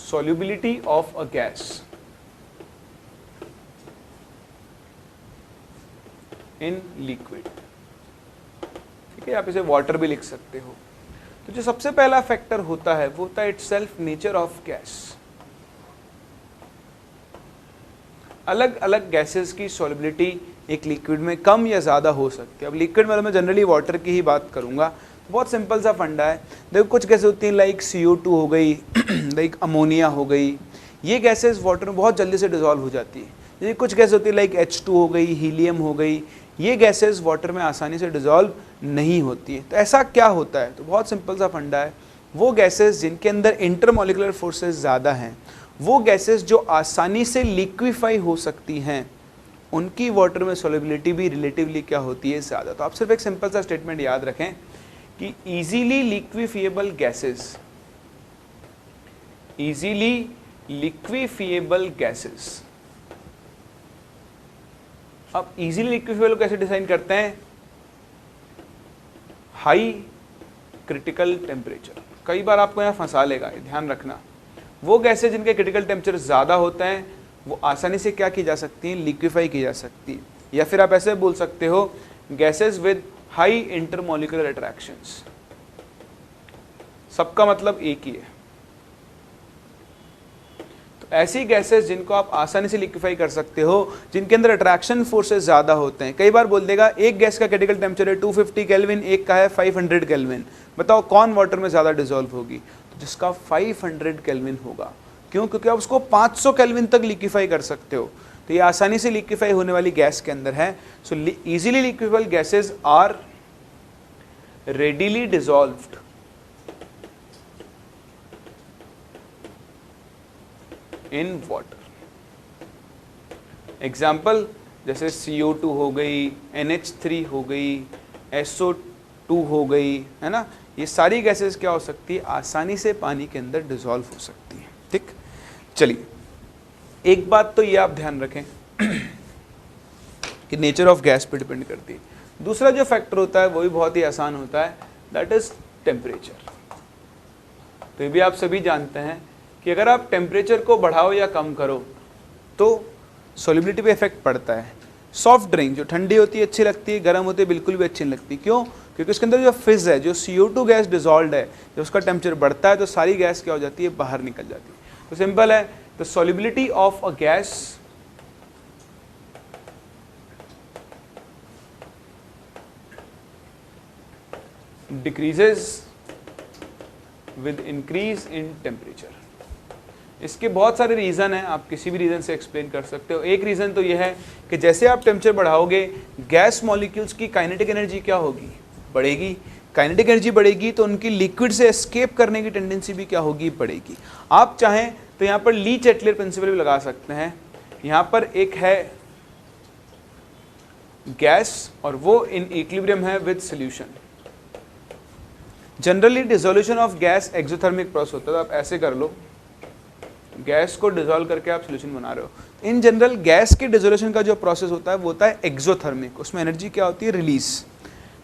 solubility of a gas in liquid। ठीक है, आप इसे वाटर भी लिख सकते हो। तो जो सबसे पहला फैक्टर होता है वो होता है इटसेल्फ नेचर ऑफ गैस। अलग अलग गैसेस की सॉल्युबिलिटी एक लिक्विड में कम या ज़्यादा हो सकती है। अब लिक्विड में मैं जनरली वाटर की ही बात करूंगा। बहुत सिंपल सा फंडा है। देखो कुछ गैसें होती हैं लाइक CO2 हो गई, लाइक अमोनिया हो गई, ये गैसेस वाटर में बहुत जल्दी से डिसॉल्व हो जाती है। जैसे कुछ गैसें होती है लाइक H2 हो गई, हीलियम हो गई, ये गैसेस वाटर में आसानी से डिसॉल्व नहीं होती है। तो ऐसा क्या होता है? तो बहुत सिंपल सा फंडा है, वो गैसेस जिनके अंदर इंटरमॉलिक्यूलर फोर्सेस ज़्यादा हैं, वो गैसेस जो आसानी से लिक्विफाई हो सकती हैं, उनकी वाटर में सॉल्युबिलिटी भी रिलेटिवली क्या होती है, ज़्यादा। तो आप सिर्फ एक सिंपल सा स्टेटमेंट याद रखें कि इजीली लिक्विफिएबल गैसेस, इजीली लिक्विफिएबल गैसेस। अब इजीली लिक्विफिएबल कैसे डिजाइन करते हैं? High critical temperature. कई बार आपको यहाँ फंसा लेगा, ध्यान रखना। वो गैसेस जिनके क्रिटिकल टेम्परेचर ज़्यादा होते हैं वो आसानी से क्या की जा सकती हैं, लिक्विफाई की जा सकती है। या फिर आप ऐसे बोल सकते हो gases with high intermolecular attractions. सबका मतलब एक ही है। तो ऐसी गैसेस जिनको आप आसानी से लिक्विफाई कर सकते हो, जिनके अंदर अट्रैक्शन फोर्सेस ज़्यादा होते हैं। कई बार बोल देगा एक गैस का क्रिटिकल टेम्परेचर है 250 केल्विन, एक का है 500 केल्विन, बताओ कौन वाटर में ज़्यादा डिसॉल्व होगी? तो जिसका 500 केल्विन होगा। क्यों? क्योंकि आप उसको 500 केल्विन तक लिक्विफाई कर सकते हो। तो ये आसानी से लिक्विफाई होने वाली गैस के अंदर है। So easily liquefiable gases are readily dissolved in water. Example जैसे CO2 हो गई, NH3 हो गई, SO2 हो गई, है ना। ये सारी गैसेस क्या हो सकती है, आसानी से पानी के अंदर डिसॉल्व हो सकती है। ठीक, चलिए एक बात तो ये आप ध्यान रखें कि नेचर ऑफ गैस पे डिपेंड करती है। दूसरा जो फैक्टर होता है वो भी बहुत ही आसान होता है, दैट इज टेम्परेचर। तो ये भी आप सभी जानते हैं कि अगर आप टेम्परेचर को बढ़ाओ या कम करो तो सॉल्युबिलिटी पे इफेक्ट पड़ता है। सॉफ्ट ड्रिंक जो ठंडी होती है अच्छी लगती है, गर्म होती है बिल्कुल भी अच्छी नहीं लगती। क्यों? क्योंकि उसके अंदर जो फिज है, जो CO2 गैस डिसॉल्व है, जब उसका टेम्परेचर बढ़ता है तो सारी गैस क्या हो जाती है, बाहर निकल जाती है। तो सिंपल है, the solubility of a gas decreases with increase in temperature। इसके बहुत सारे रीज़न हैं, आप किसी भी रीज़न से एक्सप्लेन कर सकते हो। एक रीज़न तो यह है कि जैसे आप टेम्परेचर बढ़ाओगे गैस मॉलिक्यूल्स की काइनेटिक एनर्जी क्या होगी, बढ़ेगी। काइनेटिक एनर्जी बढ़ेगी तो उनकी लिक्विड से एस्केप करने की टेंडेंसी भी क्या होगी, बढ़ेगी। आप चाहें तो यहाँ पर ली चैटलर प्रिंसिपल भी लगा सकते हैं। यहाँ पर एक है गैस और वो इन इक्विलिब्रियम है with solution. Generally dissolution of gas exothermic process होता है, तो आप ऐसे कर लो, गैस को डिसॉल्व करके आप सॉल्यूशन बना रहे हो। इन जनरल गैस के डिसोल्यूशन का जो प्रोसेस होता है वो होता है एक्सोथर्मिक, उसमें एनर्जी क्या होती है, रिलीज।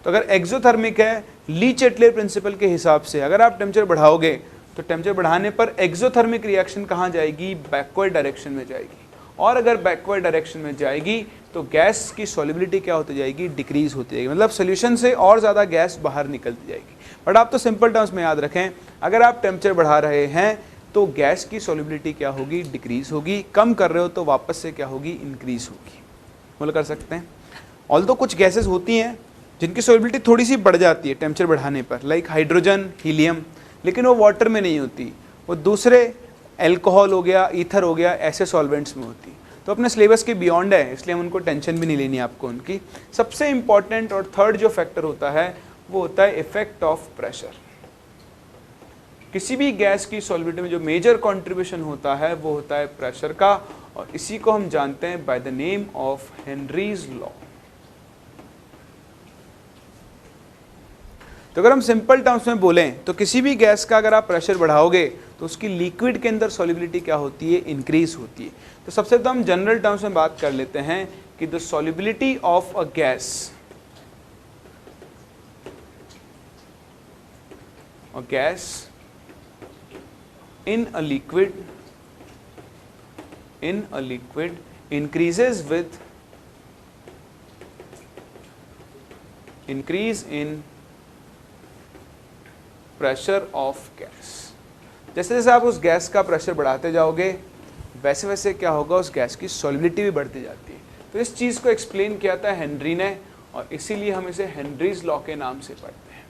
तो अगर एक्सोथर्मिक है, ली चैटलर प्रिंसिपल के हिसाब से अगर आप टेम्परेचर बढ़ाओगे तो टेम्परेचर बढ़ाने पर एक्सोथर्मिक रिएक्शन कहाँ जाएगी, बैकवर्ड डायरेक्शन में जाएगी। और अगर बैकवर्ड डायरेक्शन में जाएगी तो गैस की सॉल्युबिलिटी क्या होती जाएगी, डिक्रीज होती जाएगी, मतलब सोल्यूशन से और ज़्यादा गैस बाहर निकलती जाएगी। बट आप तो सिंपल टर्म्स में याद रखें, अगर आप टेम्परेचर बढ़ा रहे हैं तो गैस की सॉल्युबिलिटी क्या होगी, डिक्रीज होगी। कम कर रहे हो तो वापस से क्या होगी, इंक्रीज होगी। बोल कर सकते हैं। ऑल्दो कुछ गैसेस होती हैं जिनकी सॉल्युबिलिटी थोड़ी सी बढ़ जाती है टेम्परेचर बढ़ाने पर, लाइक हाइड्रोजन, हीलियम, लेकिन वो वाटर में नहीं होती, वो दूसरे एल्कोहल हो गया, ईथर हो गया, ऐसे सॉल्वेंट्स में होती। तो अपने सिलेबस के बियॉन्ड है, इसलिए हम उनको टेंशन भी नहीं लेनी आपको उनकी। सबसे इंपॉर्टेंट और थर्ड जो फैक्टर होता है वो होता है इफेक्ट ऑफ प्रेशर। किसी भी गैस की सॉल्युबिलिटी में जो मेजर कंट्रीब्यूशन होता है वो होता है प्रेशर का, और इसी को हम जानते हैं by the name of Henry's law. तो अगर हम सिंपल टर्म्स में बोलें तो किसी भी गैस का अगर आप प्रेशर बढ़ाओगे तो उसकी लिक्विड के अंदर सॉल्युबिलिटी क्या होती है, इंक्रीज होती है। तो सबसे तो हम जनरल टर्म्स में बात कर लेते हैं कि the solubility of a gas in a liquid increases with increase in pressure of gas। जैसे जैसे आप उस गैस का प्रेशर बढ़ाते जाओगे वैसे वैसे क्या होगा, उस गैस की सॉल्युबिलिटी भी बढ़ती जाती है। तो इस चीज़ को एक्सप्लेन किया था हेनरी ने, और इसीलिए हम इसे हेनरीज लॉ के नाम से पढ़ते हैं।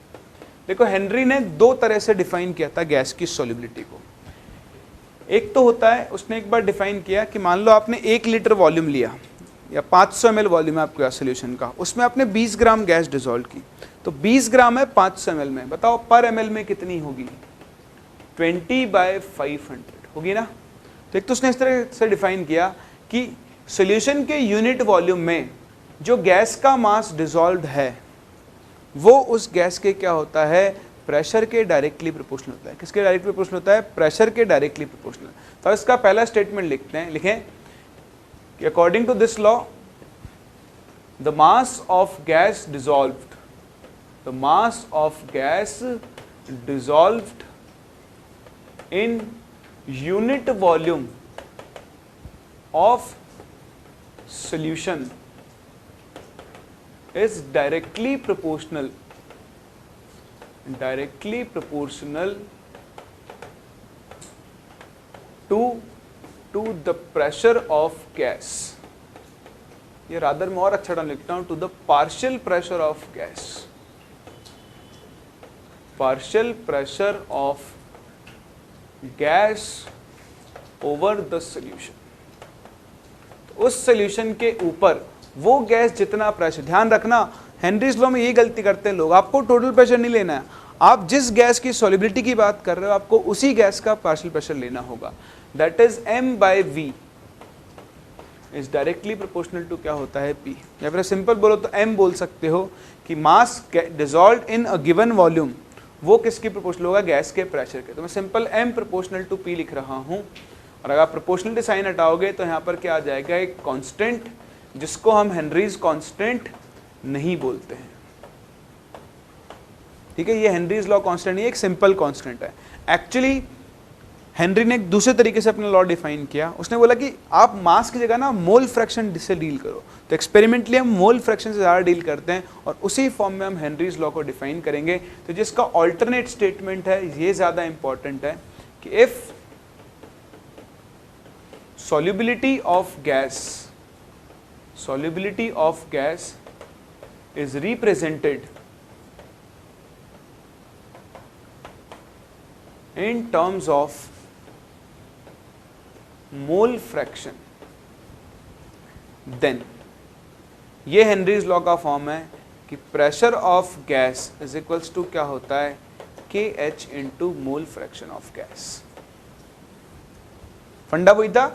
देखो, हेनरी ने दो तरह से डिफाइन किया था गैस की सॉल्युबिलिटी को। एक तो होता है, उसने एक बार डिफाइन किया कि मान लो आपने 1 लीटर वॉल्यूम लिया या 500 ml वॉल्यूम है आपके सॉल्यूशन का, उसमें आपने 20 ग्राम गैस डिसॉल्व की, तो 20 ग्राम है 500 ml में, बताओ पर ml में कितनी होगी, 20/500 होगी ना। तो एक तो उसने इस तरह से डिफाइन किया कि सॉल्यूशन के यूनिट वॉल्यूम में जो गैस का मास डिसॉल्व्ड है वो उस गैस के क्या होता है, प्रेशर के डायरेक्टली प्रोपोर्शनल होता है। किसके डायरेक्टली प्रोपोर्शनल होता है, प्रेशर के डायरेक्टली प्रोपोर्शनल। तो इसका पहला स्टेटमेंट लिखें कि according to this law the mass of gas dissolved, the mass of gas dissolved in unit volume of solution is directly proportional to the pressure of gas। ये rather मैं और अच्छा term लिखता हूं, to the partial pressure of gas, partial pressure of gas over the solution। तो उस solution के ऊपर वो गैस जितना प्रेशर, ध्यान रखना हेनरीज लॉ में ये गलती करते हैं लोग, आपको टोटल प्रेशर नहीं लेना है, आप जिस गैस की सॉल्युबिलिटी की बात कर रहे हो आपको उसी गैस का पार्शियल प्रेशर लेना होगा। That is m/v is directly proportional to क्या होता है, p। या फिर सिंपल बोलो तो m बोल सकते हो कि mass dissolved in a given volume वो किसकी प्रोपोर्शनल होगा, गैस के प्रेशर के। तो मैं simple m proportional to p लिख रहा हूं, और अगर आप प्रोपोर्शनल साइन हटाओगे तो यहाँ पर क्या आ जाएगा, एक कांस्टेंट जिसको हम हेनरीज कांस्टेंट नहीं बोलते हैं। ठीक है, ये हेनरीज लॉ कांस्टेंट नहीं है, एक सिंपल कांस्टेंट है। एक्चुअली हेनरी ने एक दूसरे तरीके से अपना लॉ डिफाइन किया, उसने बोला कि आप मास की जगह ना मोल फ्रैक्शन से डील करो। तो एक्सपेरिमेंटली हम मोल फ्रैक्शन से ज़्यादा डील करते हैं और उसी फॉर्म में हम हेनरीज लॉ को डिफाइन करेंगे। तो जिसका ऑल्टरनेट स्टेटमेंट है ये ज़्यादा इंपॉर्टेंट है कि if solubility of gas is represented in terms of mole fraction, then ये हेनरीज लॉ का फॉर्म है कि pressure of gas is equals to क्या होता है, KH into mole fraction of gas. फंडा वही था,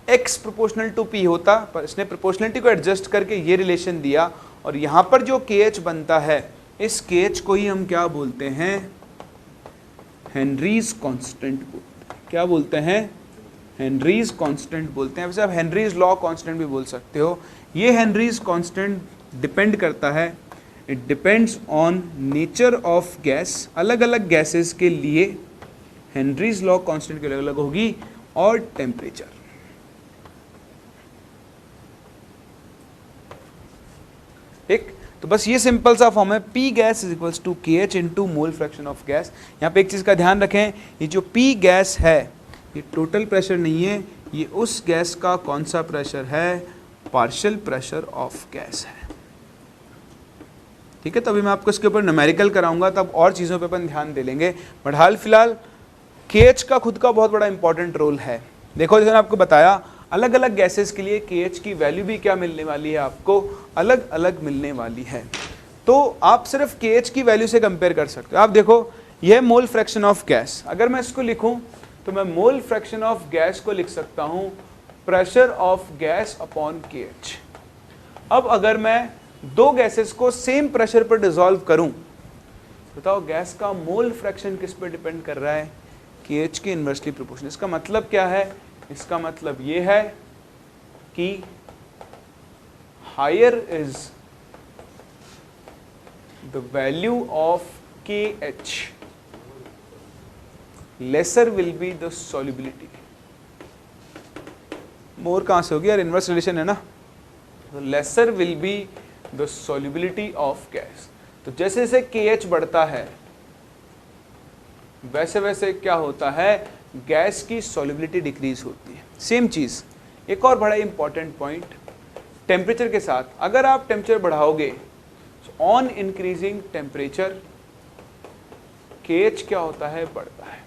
X प्रोपोर्शनल टू P होता, पर इसने प्रोपोर्शनलिटी को एडजस्ट करके ये रिलेशन दिया, और यहां पर जो KH बनता है, इस KH को ही हम क्या बोलते हैं, हेनरीज कांस्टेंट। क्या बोलते हैं, हेनरीज कांस्टेंट बोलते हैं। वैसे आप हेनरीज लॉ कांस्टेंट भी बोल सकते हो। ये हेनरीज कांस्टेंट डिपेंड करता है, it depends on nature of gas. अलग अलग गैसेस के लिए हेनरीज लॉ कांस्टेंट की अलग अलग होगी, और टेम्परेचर। ठीक, तो बस ये सिंपल सा फॉर्म है, P gas is equals to KH into mole fraction of gas. यहाँ पे एक चीज़ का ध्यान रखें, ये जो P गैस है ये टोटल प्रेशर नहीं है, ये उस गैस का कौन सा प्रेशर है, पार्शियल प्रेशर ऑफ गैस है। ठीक है, तो अभी मैं आपको इसके ऊपर न्यूमेरिकल कराऊंगा, तब और चीज़ों पे अपन ध्यान दे लेंगे, बट हाल फिलहाल KH का खुद का बहुत बड़ा इंपॉर्टेंट रोल है। देखो, जैसे मैंने आपको बताया, अलग अलग गैसेस के लिए KH की वैल्यू भी क्या मिलने वाली है, आपको अलग अलग मिलने वाली है। तो आप सिर्फ KH की वैल्यू से कंपेयर कर सकते हो। आप देखो, यह मोल फ्रैक्शन ऑफ गैस, अगर मैं इसको लिखूं तो मैं मोल फ्रैक्शन ऑफ गैस को लिख सकता हूं pressure of gas upon KH। अब अगर मैं दो गैसेस को सेम प्रेशर पर डिसॉल्व करूं, बताओ गैस का मोल फ्रैक्शन किस पर डिपेंड कर रहा है, KH के इन्वर्सली प्रोपोर्शनल। इसका मतलब क्या है, इसका मतलब ये है कि higher is the value of KH, lesser will be the solubility. More कहां से होगी यार, इनवर्स रिलेशन है ना, तो lesser will be the solubility of gas. तो जैसे जैसे KH बढ़ता है वैसे वैसे क्या होता है, गैस की सॉल्युबिलिटी डिक्रीज होती है। सेम चीज, एक और बड़ा इंपॉर्टेंट पॉइंट, टेम्परेचर के साथ अगर आप टेम्परेचर बढ़ाओगे, ऑन इंक्रीजिंग टेम्परेचर KH क्या होता है, बढ़ता है।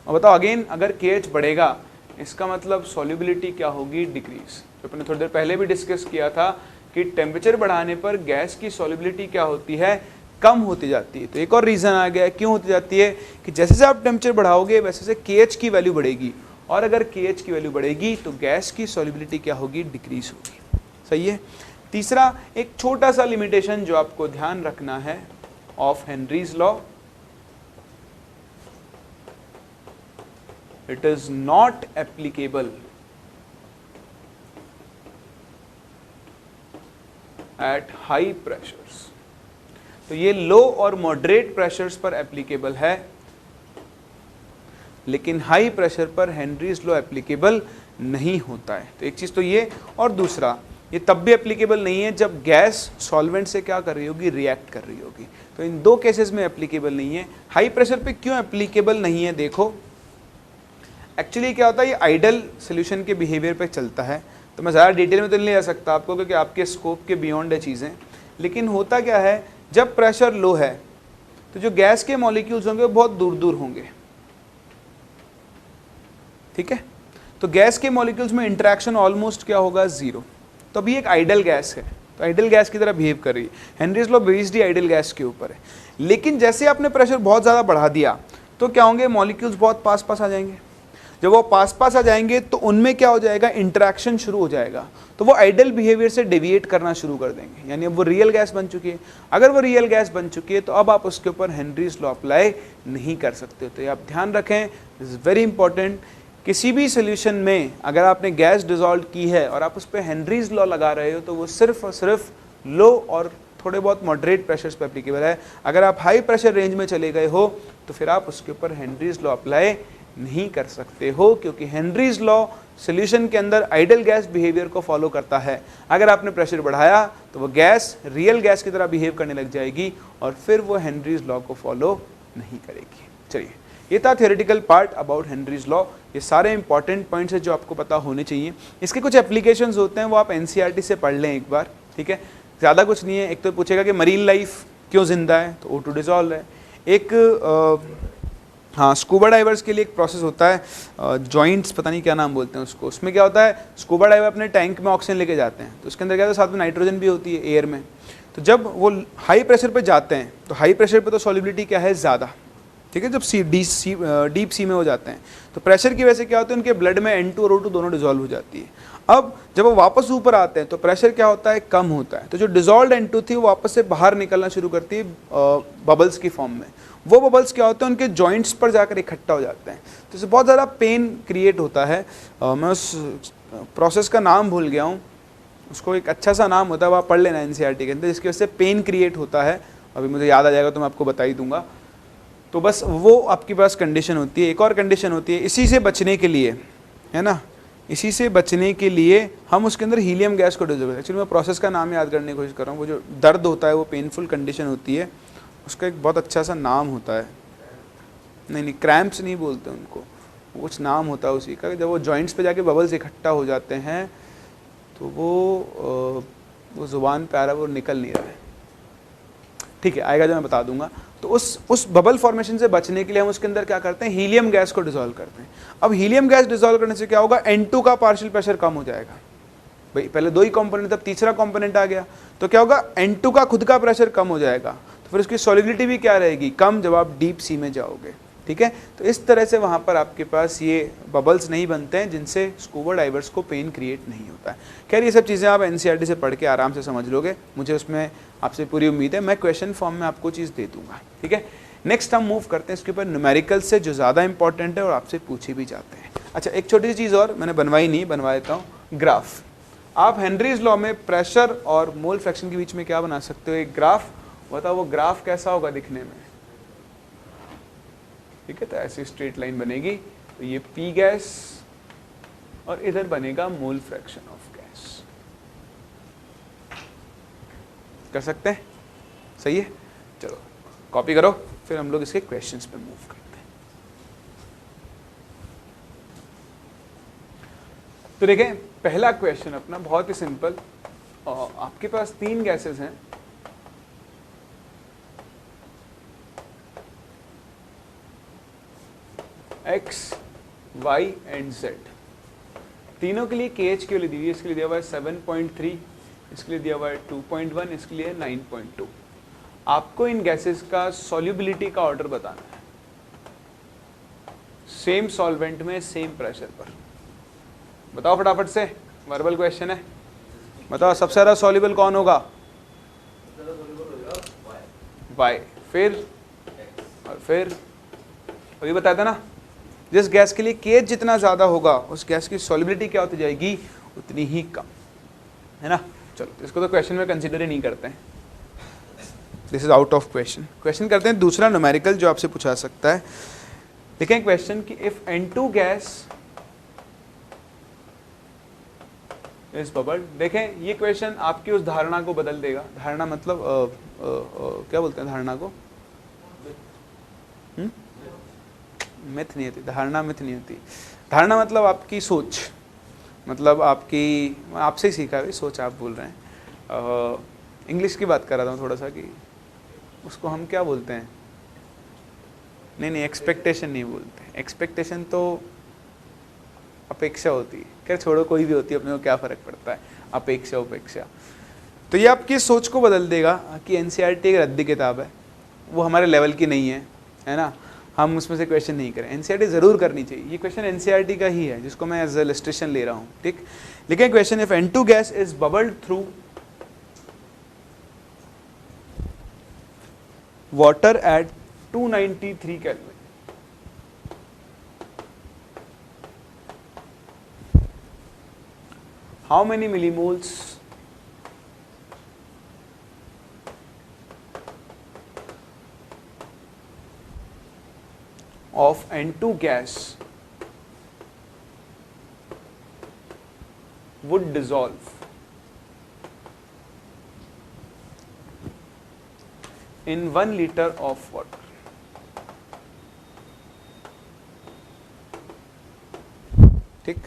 और बताओ अगेन, अगर KH बढ़ेगा इसका मतलब सॉल्युबिलिटी क्या होगी, डिक्रीज। तो अपने थोड़ी देर पहले भी डिस्कस किया था कि टेम्परेचर बढ़ाने पर गैस की सॉल्युबिलिटी क्या होती है, कम होती जाती है। तो एक और रीजन आ गया क्यों होती जाती है, कि जैसे जैसे आप टेम्परेचर बढ़ाओगे वैसे से KH की वैल्यू बढ़ेगी, और अगर KH की वैल्यू बढ़ेगी तो गैस की सॉल्युबिलिटी क्या होगी, डिक्रीज होगी। सही है। तीसरा, एक छोटा सा लिमिटेशन जो आपको ध्यान रखना है of Henry's law, it is not applicable at high pressures. तो ये लो और मॉडरेट प्रेशर्स पर एप्लीकेबल है, लेकिन हाई प्रेशर पर हेनरीज लॉ एप्लीकेबल नहीं होता है। तो एक चीज तो ये, और दूसरा ये तब भी एप्लीकेबल नहीं है जब गैस सॉल्वेंट से क्या कर रही होगी, रिएक्ट कर रही होगी। तो इन दो केसेस में एप्लीकेबल नहीं है। हाई प्रेशर पे क्यों एप्लीकेबल नहीं है, देखो एक्चुअली क्या होता है, ये आइडल सोल्यूशन के बिहेवियर पे चलता है, तो मैं ज़्यादा डिटेल में तो नहीं जा सकता आपको क्योंकि आपके स्कोप के बियॉन्ड है चीज़ें। लेकिन होता क्या है, जब प्रेशर लो है तो जो गैस के मॉलिक्यूल्स होंगे वो बहुत दूर दूर होंगे। ठीक है, तो गैस के मॉलिक्यूल्स में इंटरेक्शन ऑलमोस्ट क्या होगा, जीरो। तो अभी एक आइडल गैस है, तो आइडल गैस की तरह बिहेव कर रही है। हेनरीज लॉ बेस्ड ही आइडल गैस के ऊपर है। लेकिन जैसे आपने प्रेशर बहुत ज़्यादा बढ़ा दिया तो क्या होंगे, मॉलिक्यूल्स बहुत पास पास आ जाएंगे। जब वो पास पास आ जाएंगे तो उनमें क्या हो जाएगा, इंटरेक्शन शुरू हो जाएगा, तो वो आइडल बिहेवियर से डेविएट करना शुरू कर देंगे, यानी अब वो रियल गैस बन चुकी है। अगर वो रियल गैस बन चुकी है तो अब आप उसके ऊपर हेनरीज लॉ अप्लाई नहीं कर सकते। तो ये आप ध्यान रखें, दिस इज वेरी इंपॉर्टेंट। किसी भी सोल्यूशन में अगर आपने गैस डिसॉल्व की है और आप उस पर हेनरीज लॉ लगा रहे हो तो वो सिर्फ और सिर्फ लो और थोड़े बहुत मॉडरेट प्रेशर्स पर एप्लीकेबल है। अगर आप हाई प्रेशर रेंज में चले गए हो तो फिर आप उसके ऊपर हेनरीज लॉ अप्लाई नहीं कर सकते हो, क्योंकि हेनरीज लॉ सॉल्यूशन के अंदर आइडल गैस बिहेवियर को फॉलो करता है। अगर आपने प्रेशर बढ़ाया तो वो गैस रियल गैस की तरह बिहेव करने लग जाएगी और फिर वो हेनरीज लॉ को फॉलो नहीं करेगी। चलिए, ये था theoretical part about Henry's law. ये सारे इंपॉर्टेंट पॉइंट्स है जो आपको पता होने चाहिए। इसके कुछ एप्लीकेशंस होते हैं, वो आप एनसीईआरटी से पढ़ लें एक बार। ठीक है, ज़्यादा कुछ नहीं है। एक तो पूछेगा कि मरीन लाइफ क्यों जिंदा है, तो O2 डिसॉल्व है। एक हाँ, स्कूबा डाइवर्स के लिए एक प्रोसेस होता है, जॉइंट्स पता नहीं क्या नाम बोलते हैं उसको। उसमें क्या होता है, स्कूबा डाइवर अपने टैंक में ऑक्सीजन लेके जाते हैं, तो उसके अंदर क्या होता है, साथ में नाइट्रोजन भी होती है एयर में। तो जब वो हाई प्रेशर पे जाते हैं, तो हाई प्रेशर पे तो सॉल्युबिलिटी क्या है, ज़्यादा, ठीक है। जब डीप सी में हो जाते हैं तो प्रेशर की वजह से क्या होता है, उनके ब्लड में N2 और O2 दोनों डिजोल्व हो जाती है। अब जब वो वापस ऊपर आते हैं तो प्रेशर क्या होता है, कम होता है। तो जो डिजोल्व N2 थी वो वापस से बाहर निकलना शुरू करती है बबल्स की फॉर्म में। वो बबल्स क्या होते हैं, उनके जॉइंट्स पर जाकर इकट्ठा हो जाते हैं, तो इससे बहुत ज़्यादा पेन क्रिएट होता है। मैं उस प्रोसेस का नाम भूल गया हूँ, उसको एक अच्छा सा नाम होता है, वो आप पढ़ लेना NCERT के अंदर, जिसकी वजह से पेन क्रिएट होता है। अभी मुझे याद आ जाएगा तो मैं आपको बता ही दूंगा। तो बस वो आपके पास कंडीशन होती है। एक और कंडीशन होती है, इसी से बचने के लिए, है ना, इसी से बचने के लिए हम उसके अंदर हीलियम गैस को डिजोल्व करते हैं। एक्चुअली मैं प्रोसेस का नाम याद करने की कोशिश कर रहा हूँ। वो जो दर्द होता है, वो पेनफुल कंडीशन होती है, उसका एक बहुत अच्छा सा नाम होता है। नहीं, क्रैम्प्स नहीं बोलते उनको, कुछ नाम होता है उसी का। जब वो जॉइंट्स पे जाके बबल्स इकट्ठा हो जाते हैं तो वो ज़ुबान पे आ रहा है, वो निकल नहीं रहा है, ठीक है, आएगा जब मैं बता दूंगा। तो उस बबल फॉर्मेशन से बचने के लिए हम उसके अंदर क्या करते हैं, हीलियम गैस को डिसॉल्व करते हैं। अब हीलियम गैस डिसॉल्व करने से क्या होगा, N2 का पार्शियल प्रेशर कम हो जाएगा। भाई पहले 2 ही कंपोनेंट, तब तीसरा कंपोनेंट आ गया, तो क्या होगा, N2 का खुद का प्रेशर कम हो जाएगा, तो फिर उसकी सॉलिबिलिटी भी क्या रहेगी, कम, जब आप डीप सी में जाओगे, ठीक है। तो इस तरह से वहाँ पर आपके पास ये बबल्स नहीं बनते हैं, जिनसे स्कूबा डाइवर्स को पेन क्रिएट नहीं होता है। खैर ये सब चीज़ें आप NCERT से पढ़ के आराम से समझ लोगे, मुझे उसमें आपसे पूरी उम्मीद है। मैं क्वेश्चन फॉर्म में आपको चीज़ दे दूंगा, ठीक है। नेक्स्ट हम मूव करते हैं इसके ऊपर न्यूमेरिकल से, जो ज़्यादा इंपॉर्टेंट है और आपसे पूछे भी जाते हैं। अच्छा, एक छोटी सी चीज़ और मैंने बनवाई नहीं, बनवा देता हूँ, ग्राफ। आप हेनरीज लॉ में प्रेशर और मोल फ्रैक्शन के बीच में क्या बना सकते हो, एक ग्राफ। बताओ वो ग्राफ कैसा होगा दिखने में, ठीक है। तो ऐसी स्ट्रेट लाइन बनेगी, तो ये P गैस और इधर बनेगा मोल फ्रैक्शन ऑफ गैस। कर सकते हैं, सही है। चलो कॉपी करो, फिर हम लोग इसके क्वेश्चंस पे मूव करते हैं। तो देखें, पहला क्वेश्चन अपना बहुत ही सिंपल, और आपके पास 3 गैसेस हैं, X, Y एंड Z। तीनों के लिए KH की वैल्यू दी हुई है। इसके लिए दिया हुआ है 7.3, इसके लिए दिया हुआ है 2.1, इसके लिए 9.2। आपको इन गैसेस का सॉल्युबिलिटी का ऑर्डर बताना है, सेम सॉल्वेंट में सेम प्रेशर पर। बताओ फटाफट से, वर्बल क्वेश्चन है, बताओ सबसे ज़्यादा सॉल्युबल कौन होगा, Y, फिर और फिर, अभी बताया था ना, जिस गैस के लिए KH जितना ज़्यादा होगा उस गैस की सॉल्युबिलिटी क्या होती जाएगी, उतनी ही कम, है ना। चलो इसको तो क्वेश्चन में कंसिडर ही नहीं करते हैं, this is out of question. Question करते हैं दूसरा न्यूमेरिकल जो आपसे पूछा सकता है। देखें क्वेश्चन कि if N2 gas is bubble. देखें ये क्वेश्चन आपकी उस धारणा को बदल देगा। धारणा मतलब क्या बोलते हैं धारणा को, मिथ नहीं होती धारणा, मिथ नहीं होती धारणा, मतलब आपकी सोच, मतलब आपकी, आपसे ही सीखा है सोच, आप बोल रहे हैं। इंग्लिश की बात कर रहा था थोड़ा सा, कि उसको हम क्या बोलते हैं, नहीं एक्सपेक्टेशन नहीं बोलते। एक्सपेक्टेशन तो अपेक्षा होती है, खैर छोड़ो, कोई भी होती है, अपने को क्या फ़र्क पड़ता है, अपेक्षा उपेक्षा। तो ये आपकी सोच को बदल देगा कि NCERT एक रद्दी किताब है, वो हमारे लेवल की नहीं है ना, हम उसमें से क्वेश्चन नहीं करें। NCERT ज़रूर करनी चाहिए, ये क्वेश्चन NCERT का ही है जिसको मैं एज ए इलस्ट्रेशन ले रहा हूँ, ठीक। लेकिन question, if N2 gas is bubbled through water at 293 Kelvin, how many millimoles of N2 gas would dissolve in 1 liter of water? ठीक,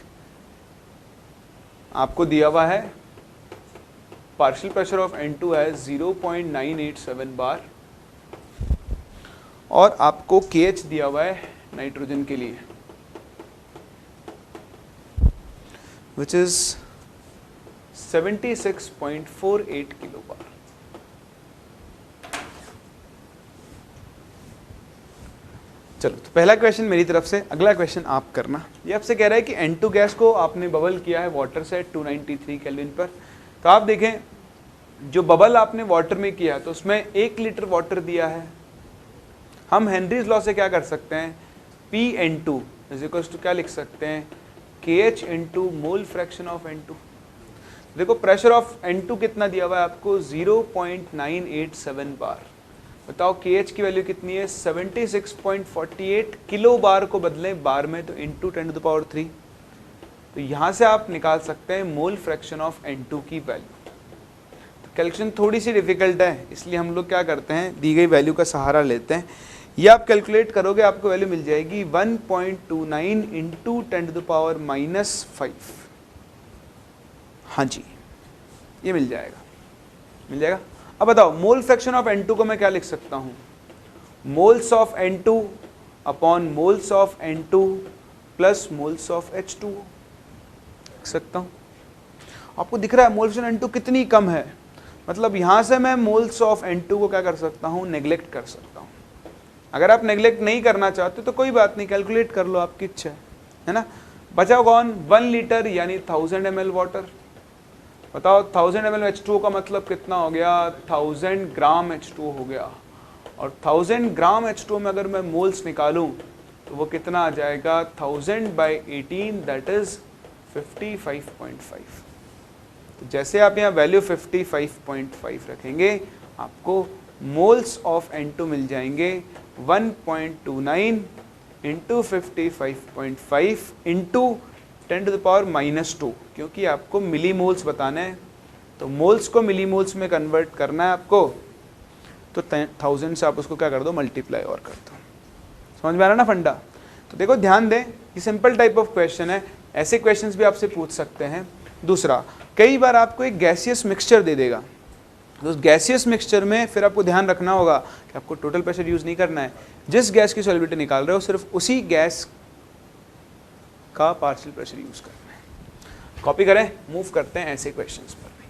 आपको दिया हुआ है पार्शियल प्रेशर ऑफ N2 है 0.987 बार, और आपको KH दिया हुआ है नाइट्रोजन के लिए, विच इज 76.48 किलो बार। चलो, तो पहला क्वेश्चन मेरी तरफ से, अगला क्वेश्चन आप करना। ये आपसे कह रहा है कि N2 गैस को आपने बबल किया है वाटर से 293 केल्विन पर। तो आप देखें, जो बबल आपने वाटर में किया तो उसमें 1 लीटर वाटर दिया है। हम हेनरीज लॉ से क्या कर सकते हैं, Pn2 इज इक्वल्स टू क्या लिख सकते हैं, KH into mole fraction of N2। देखो प्रेशर ऑफ N2 कितना दिया हुआ है आपको, 0.987 बार। बताओ KH की वैल्यू कितनी है, 76.48 किलो बार को बदलें बार में तो इंटू 10⁻3। तो यहाँ से आप निकाल सकते हैं मोल फ्रैक्शन ऑफ N2 की वैल्यू। तो कैलकुलेशन थोड़ी सी डिफिकल्ट है, इसलिए हम लोग क्या करते हैं, दी गई वैल्यू का सहारा लेते हैं। ये आप कैलकुलेट करोगे, आपको वैल्यू मिल जाएगी 1.29 इंटू 10⁻⁻5। हाँ जी, ये मिल जाएगा। अब बताओ मोल फ्रैक्शन ऑफ N2 को मैं क्या लिख सकता हूँ, moles of N2 upon moles of N2 plus moles of H2 लिख सकता हूँ। आपको दिख रहा है मोल फ्रैक्शन N2 कितनी कम है, मतलब यहाँ से मैं मोल्स ऑफ N2 को क्या कर सकता हूँ, नेग्लेक्ट कर सकता हूँ। अगर आप नेग्लेक्ट नहीं करना चाहते तो कोई बात नहीं, कैलकुलेट कर लो, आपकी इच्छा है ना। बचा कौन, 1 लीटर यानी 1000 ml वाटर। बताओ 1000 ml H2O का मतलब कितना हो गया, 1000 ग्राम H2O हो गया। और 1000 ग्राम H2O में अगर मैं मोल्स निकालूं तो वो कितना आ जाएगा, 1000/18 दैट इज 55.5। तो जैसे आप यहाँ वैल्यू 55.5 रखेंगे, आपको मोल्स ऑफ N2 मिल जाएंगे 1.29 इंटू 55.5 इंटू 10⁻⁻2, क्योंकि आपको मिली मोल्स बताने हैं, तो मोल्स को मिली मोल्स में कन्वर्ट करना है आपको। तो 1000 से आप उसको क्या कर दो, मल्टीप्लाई और कर दो। समझ में आ रहा ना फंडा। तो देखो ध्यान दें, ये सिंपल टाइप ऑफ क्वेश्चन है, ऐसे क्वेश्चंस भी आपसे पूछ सकते हैं। दूसरा, कई बार आपको एक गैसियस मिक्सचर दे देगा, तो उस गैसियस मिक्सचर में फिर आपको ध्यान रखना होगा कि आपको टोटल प्रेशर यूज़ नहीं करना है, जिस गैस की सॉल्युबिलिटी निकाल रहे हो सिर्फ उसी गैस का पार्शियल प्रेशर यूज़ करना है। कॉपी करें, मूव करते हैं ऐसे क्वेश्चंस पर भी।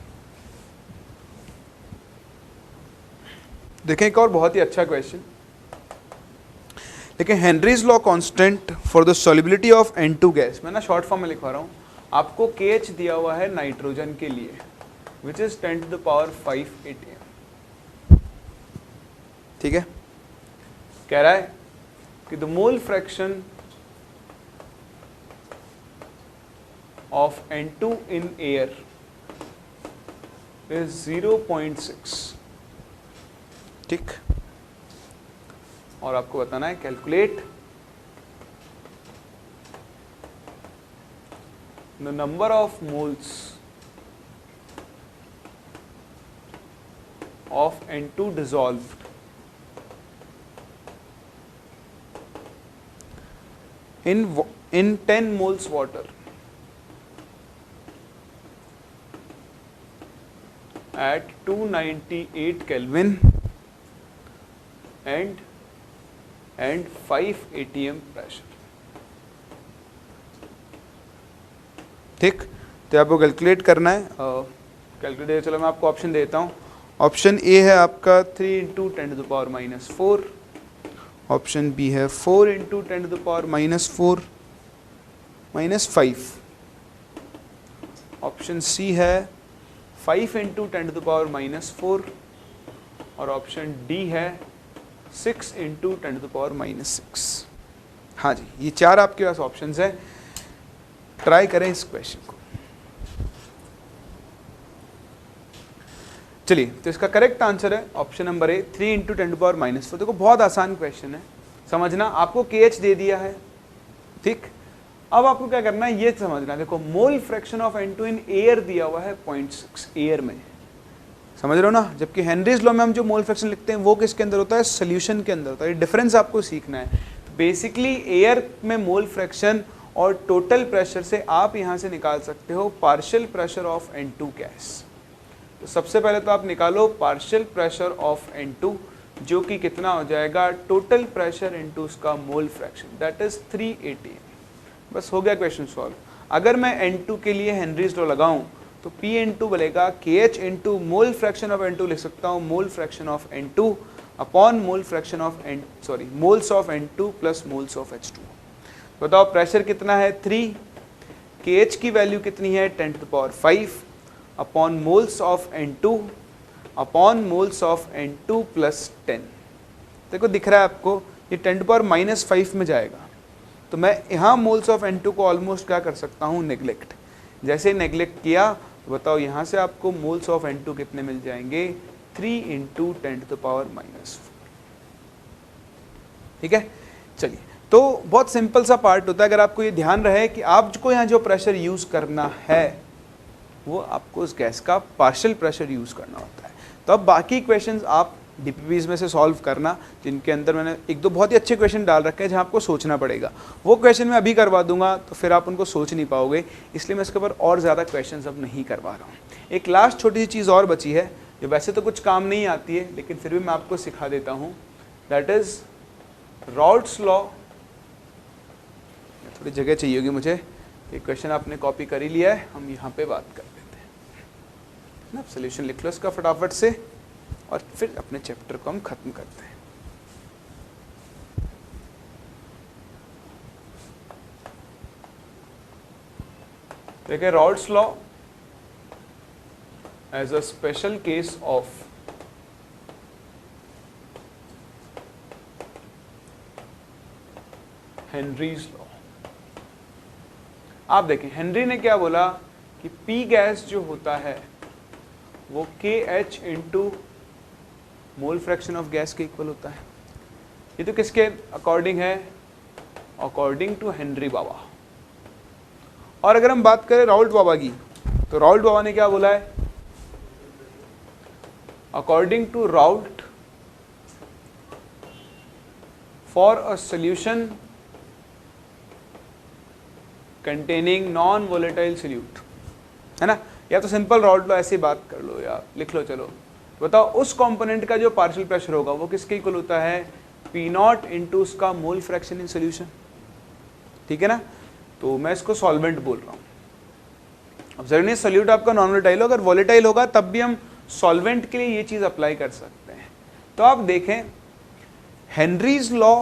देखें एक और बहुत ही अच्छा क्वेश्चन, लेकिन Henry's law constant for the solubility of N2 gas, मैं ना शॉर्ट फॉर्म में लिखवा रहा हूँ। आपको KH दिया हुआ है नाइट्रोजन के लिए, विच इज 10⁵ atm। ठीक है, कह रहा है कि the mole fraction of N2 in air is 0.6। ठीक, और आपको बताना है calculate the number of moles of N2 dissolved in 10 moles water at 298 Kelvin and 5 atm pressure। ठीक, तो आपको कैलकुलेट करना है। कैलकुलेट, चलो मैं आपको ऑप्शन देता हूँ। ऑप्शन ए है आपका 3 इंटू 10⁻⁻4, ऑप्शन बी है 4 इंटू 10⁻⁻4 -5, ऑप्शन सी है 5 इंटू 10⁻⁻4 और ऑप्शन डी है 6 इंटू 10⁻⁻6। हाँ जी, ये चार आपके पास ऑप्शंस हैं। ट्राई करें इस क्वेश्चन को। चलिए, तो इसका करेक्ट आंसर है ऑप्शन नंबर ए, 3 इंटू 10⁻⁻4। देखो बहुत आसान क्वेश्चन है समझना। आपको KH दे दिया है, ठीक। अब आपको क्या करना है ये समझना। देखो मोल fraction of N2 in air दिया हुआ है 0.6 एयर में, समझ रहे हो ना। जबकि हेनरीज लॉ में हम जो मोल फ्रैक्शन लिखते हैं वो किसके अंदर होता है, सोल्यूशन के अंदर होता है। ये डिफरेंस आपको सीखना है। बेसिकली एयर में मोल फ्रैक्शन और टोटल प्रेशर से आप यहाँ से निकाल सकते हो partial pressure of N2 gas. तो सबसे पहले तो आप निकालो पार्शियल प्रेशर ऑफ N2, जो कि कितना हो जाएगा टोटल प्रेशर इनटू उसका मोल फ्रैक्शन, दैट इज 380। बस हो गया क्वेश्चन सॉल्व। अगर मैं N2 के लिए हेनरीज लॉ लगाऊं तो P N2 बनेगा KH into mole fraction of N2, लिख सकता हूं मोल fraction of N2 upon mole fraction of moles of N2 plus moles of H2। बताओ प्रेशर कितना है 3, KH की वैल्यू कितनी है 10⁵ upon moles of N2 upon moles of N2 plus 10। देखो दिख रहा है आपको ये 10⁻⁻5 में जाएगा, तो मैं यहाँ मोल्स ऑफ N2 को ऑलमोस्ट क्या कर सकता हूँ नेग्लेक्ट। जैसे ही नेग्लेक्ट किया तो बताओ यहाँ से आपको मोल्स ऑफ N2 कितने मिल जाएंगे 3 × 10⁻⁻4। ठीक है, चलिए तो बहुत सिंपल सा पार्ट होता है। अगर आपको ये ध्यान रहे कि आपको यहाँ जो प्रेशर यूज़ करना है वो आपको उस गैस का पार्शियल प्रेशर यूज़ करना होता है। तो अब बाकी क्वेश्चंस आप डीपीपीज में से सॉल्व करना, जिनके अंदर मैंने एक दो बहुत ही अच्छे क्वेश्चन डाल रखे हैं जहाँ आपको सोचना पड़ेगा। वो क्वेश्चन मैं अभी करवा दूंगा तो फिर आप उनको सोच नहीं पाओगे, इसलिए मैं इसके ऊपर और ज़्यादा क्वेश्चन अब नहीं करवा रहा हूँ। एक लास्ट छोटी सी चीज़ और बची है जो वैसे तो कुछ काम नहीं आती है, लेकिन फिर भी मैं आपको सिखा देता हूँ, दैट इज़ रॉल्स लॉ। थोड़ी जगह चाहिए होगी मुझे, एक क्वेश्चन आपने कॉपी कर ही लिया है, हम यहाँ पे बात कर लेते हैं ना। सोल्यूशन लिख लो इसका फटाफट से और फिर अपने चैप्टर को हम खत्म करते हैं। देखिए Raoult's law as a special case of Henry's law. आप देखें हेनरी ने क्या बोला कि P गैस जो होता है वो KH into mole fraction of gas के इक्वल होता है। ये तो किसके अकॉर्डिंग है, अकॉर्डिंग टू हेनरी बाबा। और अगर हम बात करें राउल्ट बाबा की, तो राउल्ट बाबा ने क्या बोला है, according to Raoult for a solution containing non volatile solute, है ना। या तो सिंपल राउल्ट लॉ ऐसे बात कर लो या लिख लो। चलो बताओ उस कंपोनेंट का जो पार्शियल प्रेशर होगा वो किसके इक्वल होता है, P0 इंटू उसका मोल फ्रैक्शन इन सोल्यूशन। ठीक है ना, तो मैं इसको सॉल्वेंट बोल रहा हूँ। अब जरूरी नहीं सोल्यूट आपका नॉन वोलेटाइल हो, अगर वोलेटाइल होगा तब भी हम सॉल्वेंट के लिए ये चीज़ अप्लाई कर सकते हैं। तो आप देखें हेनरीज लॉ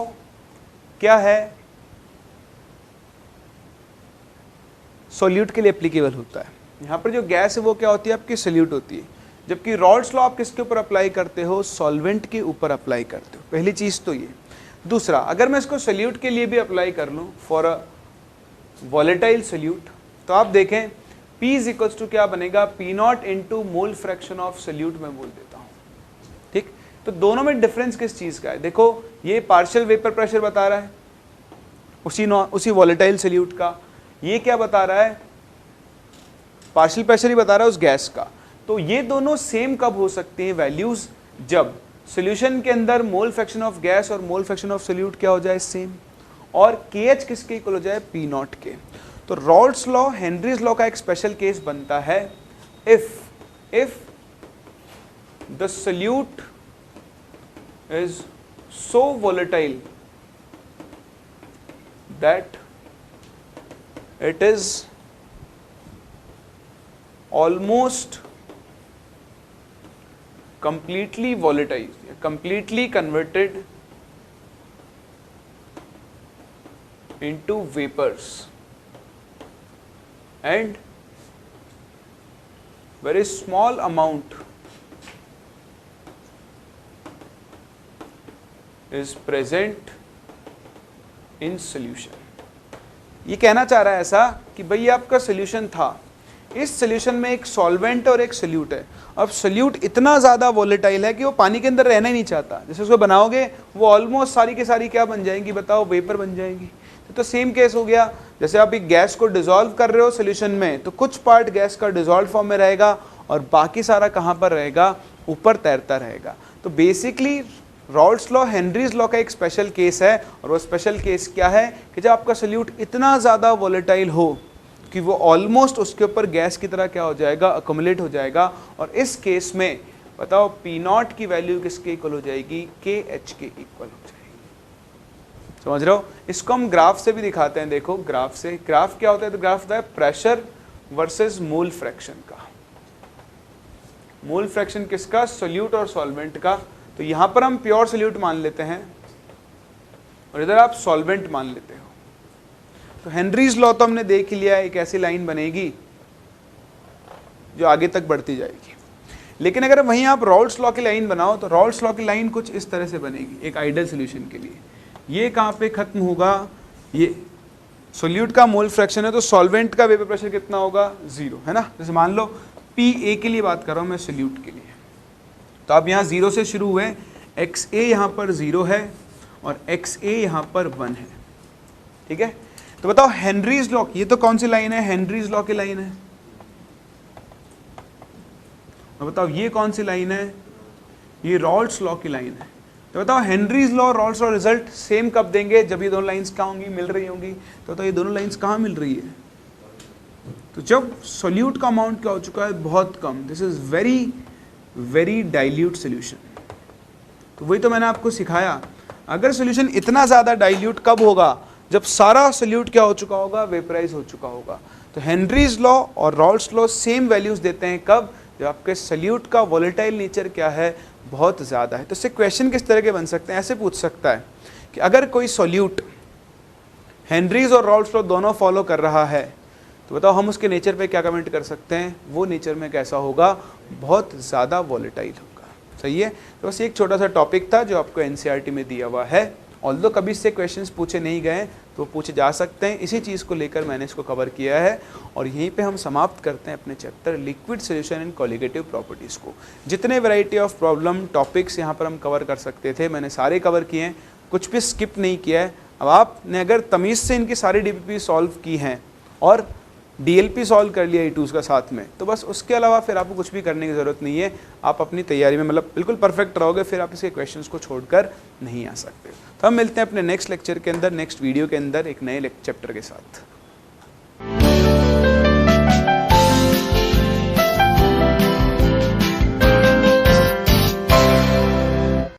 क्या है, सोल्यूट के लिए एप्लीकेबल होता है। यहाँ पर जो गैस है वो क्या होती है आपकी सोल्यूट होती है, जबकि रॉल्स लॉ आप किसके ऊपर अप्लाई करते हो, सॉल्वेंट के ऊपर अप्लाई करते हो। पहली चीज़ तो ये। दूसरा, अगर मैं इसको सोल्यूट के लिए भी अप्लाई कर लूँ फॉर अ वॉलेटाइल सोल्यूट, तो आप देखें P इज इक्वल्स टू क्या बनेगा, P0 into mole fraction of solute में बोल देता हूँ। ठीक, तो दोनों में डिफरेंस किस चीज़ का है, देखो ये पार्शियल वेपर प्रेशर बता रहा है उसी वॉलेटाइल सोल्यूट का, ये क्या बता रहा है, पार्शियल प्रेशर ही बता रहा है उस गैस का। तो ये दोनों सेम कब हो सकते हैं वैल्यूज, जब सॉल्यूशन के अंदर मोल फ्रैक्शन ऑफ गैस और मोल फ्रैक्शन ऑफ सोल्यूट क्या हो जाए सेम, और KH किसके इक्वल हो जाए, P0 के। तो रॉल्स लॉ हेनरीज लॉ का एक स्पेशल केस बनता है if the solute is so volatile that it is almost completely volatile, completely converted into vapors and very small amount is present in solution। ये कहना चाह रहा है ऐसा कि भाई आपका सोल्यूशन था, इस सोल्यूशन में एक सॉल्वेंट और एक सोल्यूट है। अब सोल्यूट इतना ज़्यादा वोलेटाइल है कि वो पानी के अंदर रहना ही नहीं चाहता। जैसे उसको बनाओगे वो ऑलमोस्ट सारी की सारी क्या बन जाएंगी, बताओ वेपर बन जाएंगी। तो सेम केस हो गया, जैसे आप एक गैस को डिसॉल्व कर रहे हो सोल्यूशन में, तो कुछ पार्ट गैस का डिसॉल्व फॉर्म में रहेगा और बाकी सारा कहाँ पर रहेगा, ऊपर तैरता रहेगा। तो basically Rawls law Henrys law का एक स्पेशल केस है, और वो स्पेशल केस क्या है कि जब आपका सोल्यूट इतना ज़्यादा वोलेटाइल हो कि वो ऑलमोस्ट उसके ऊपर गैस की तरह क्या हो जाएगा, अकोमुलेट हो जाएगा। और इस केस में बताओ पी नॉट की वैल्यू किसके इक्वल हो जाएगी, के एच के इक्वल हो जाएगी। समझ रहे हो? इसको हम ग्राफ से भी दिखाते हैं। देखो ग्राफ से, ग्राफ क्या होता है, तो ग्राफ होता है प्रेशर वर्सेस मोल फ्रैक्शन का। मोल फ्रैक्शन किसका, सोल्यूट और सॉल्वेंट का। तो यहां पर हम प्योर सोल्यूट मान लेते हैं और इधर आप सॉल्वेंट मान लेते हो। तो हेनरीज लॉ तो हमने देख लिया है, एक ऐसी लाइन बनेगी जो आगे तक बढ़ती जाएगी। लेकिन अगर वहीं आप रॉल्स लॉ की लाइन बनाओ तो रॉल्स लॉ की लाइन कुछ इस तरह से बनेगी एक आइडियल सॉल्यूशन के लिए। ये कहाँ पे खत्म होगा, ये सोल्यूट का मोल फ्रैक्शन है तो सॉल्वेंट का वेपर प्रेशर कितना होगा, 0, है ना। जैसे मान लो पी ए के लिए बात कर रहा हूँ मैं, सोल्यूट के लिए, तो अब यहाँ 0 से शुरू हुए, एक्स ए यहाँ पर 0 है और एक्स ए यहाँ पर 1 है, ठीक है। तो बताओ हेनरीज लॉ, ये तो कौन सी लाइन है, हेनरीज लॉ की लाइन है। तो बताओ ये कौन सी लाइन है, ये रॉल्स लॉ की लाइन है। तो बताओ हेनरीज लॉ और रॉल्स लॉ रिजल्ट सेम कब देंगे, जब ये दोनों लाइंस कहाँ होंगी, मिल रही होंगी। तो बताओ ये दोनों लाइंस कहाँ मिल रही है, तो जब सोल्यूट का अमाउंट क्या हो चुका है, बहुत कम। This is very very dilute solution. तो वही तो मैंने आपको सिखाया, अगर सोल्यूशन इतना ज़्यादा डाइल्यूट कब होगा, जब सारा सोल्यूट क्या हो चुका होगा, वेपराइज हो चुका होगा। तो हेनरीज लॉ और रॉल्स लॉ सेम वैल्यूज देते हैं कब, जब आपके सोल्यूट का वोलेटाइल नेचर क्या है, बहुत ज़्यादा है। तो इससे क्वेश्चन किस तरह के बन सकते हैं, ऐसे पूछ सकता है कि अगर कोई सोल्यूट हेनरीज और रॉल्स लॉ दोनों फॉलो कर रहा है तो बताओ हम उसके नेचर पे क्या कमेंट कर सकते हैं, वो नेचर में कैसा होगा, बहुत ज़्यादा वॉलेटाइल होगा। सही है। तो बस एक छोटा सा टॉपिक था जो आपको एनसीईआरटी में दिया हुआ है। ऑल्दो कभी इससे क्वेश्चंस पूछे नहीं गए तो पूछे जा सकते हैं, इसी चीज़ को लेकर मैंने इसको कवर किया है। और यहीं पे हम समाप्त करते हैं अपने chapter liquid solution and colligative properties को। जितने वैरायटी ऑफ प्रॉब्लम टॉपिक्स यहाँ पर हम कवर कर सकते थे मैंने सारे कवर किए हैं, कुछ भी स्किप नहीं किया है। अब आपने अगर तमीज़ से इनकी सारी डीपीपी सॉल्व की हैं और डीएलपी सॉल्व कर लिया E2 का साथ में, तो बस उसके अलावा फिर आपको कुछ भी करने की ज़रूरत नहीं है। आप अपनी तैयारी में मतलब बिल्कुल परफेक्ट रहोगे, फिर आप इसके क्वेश्चंस को छोड़कर नहीं आ सकते। तो हम मिलते हैं अपने नेक्स्ट लेक्चर के अंदर, नेक्स्ट वीडियो के अंदर एक नए चैप्टर के साथ।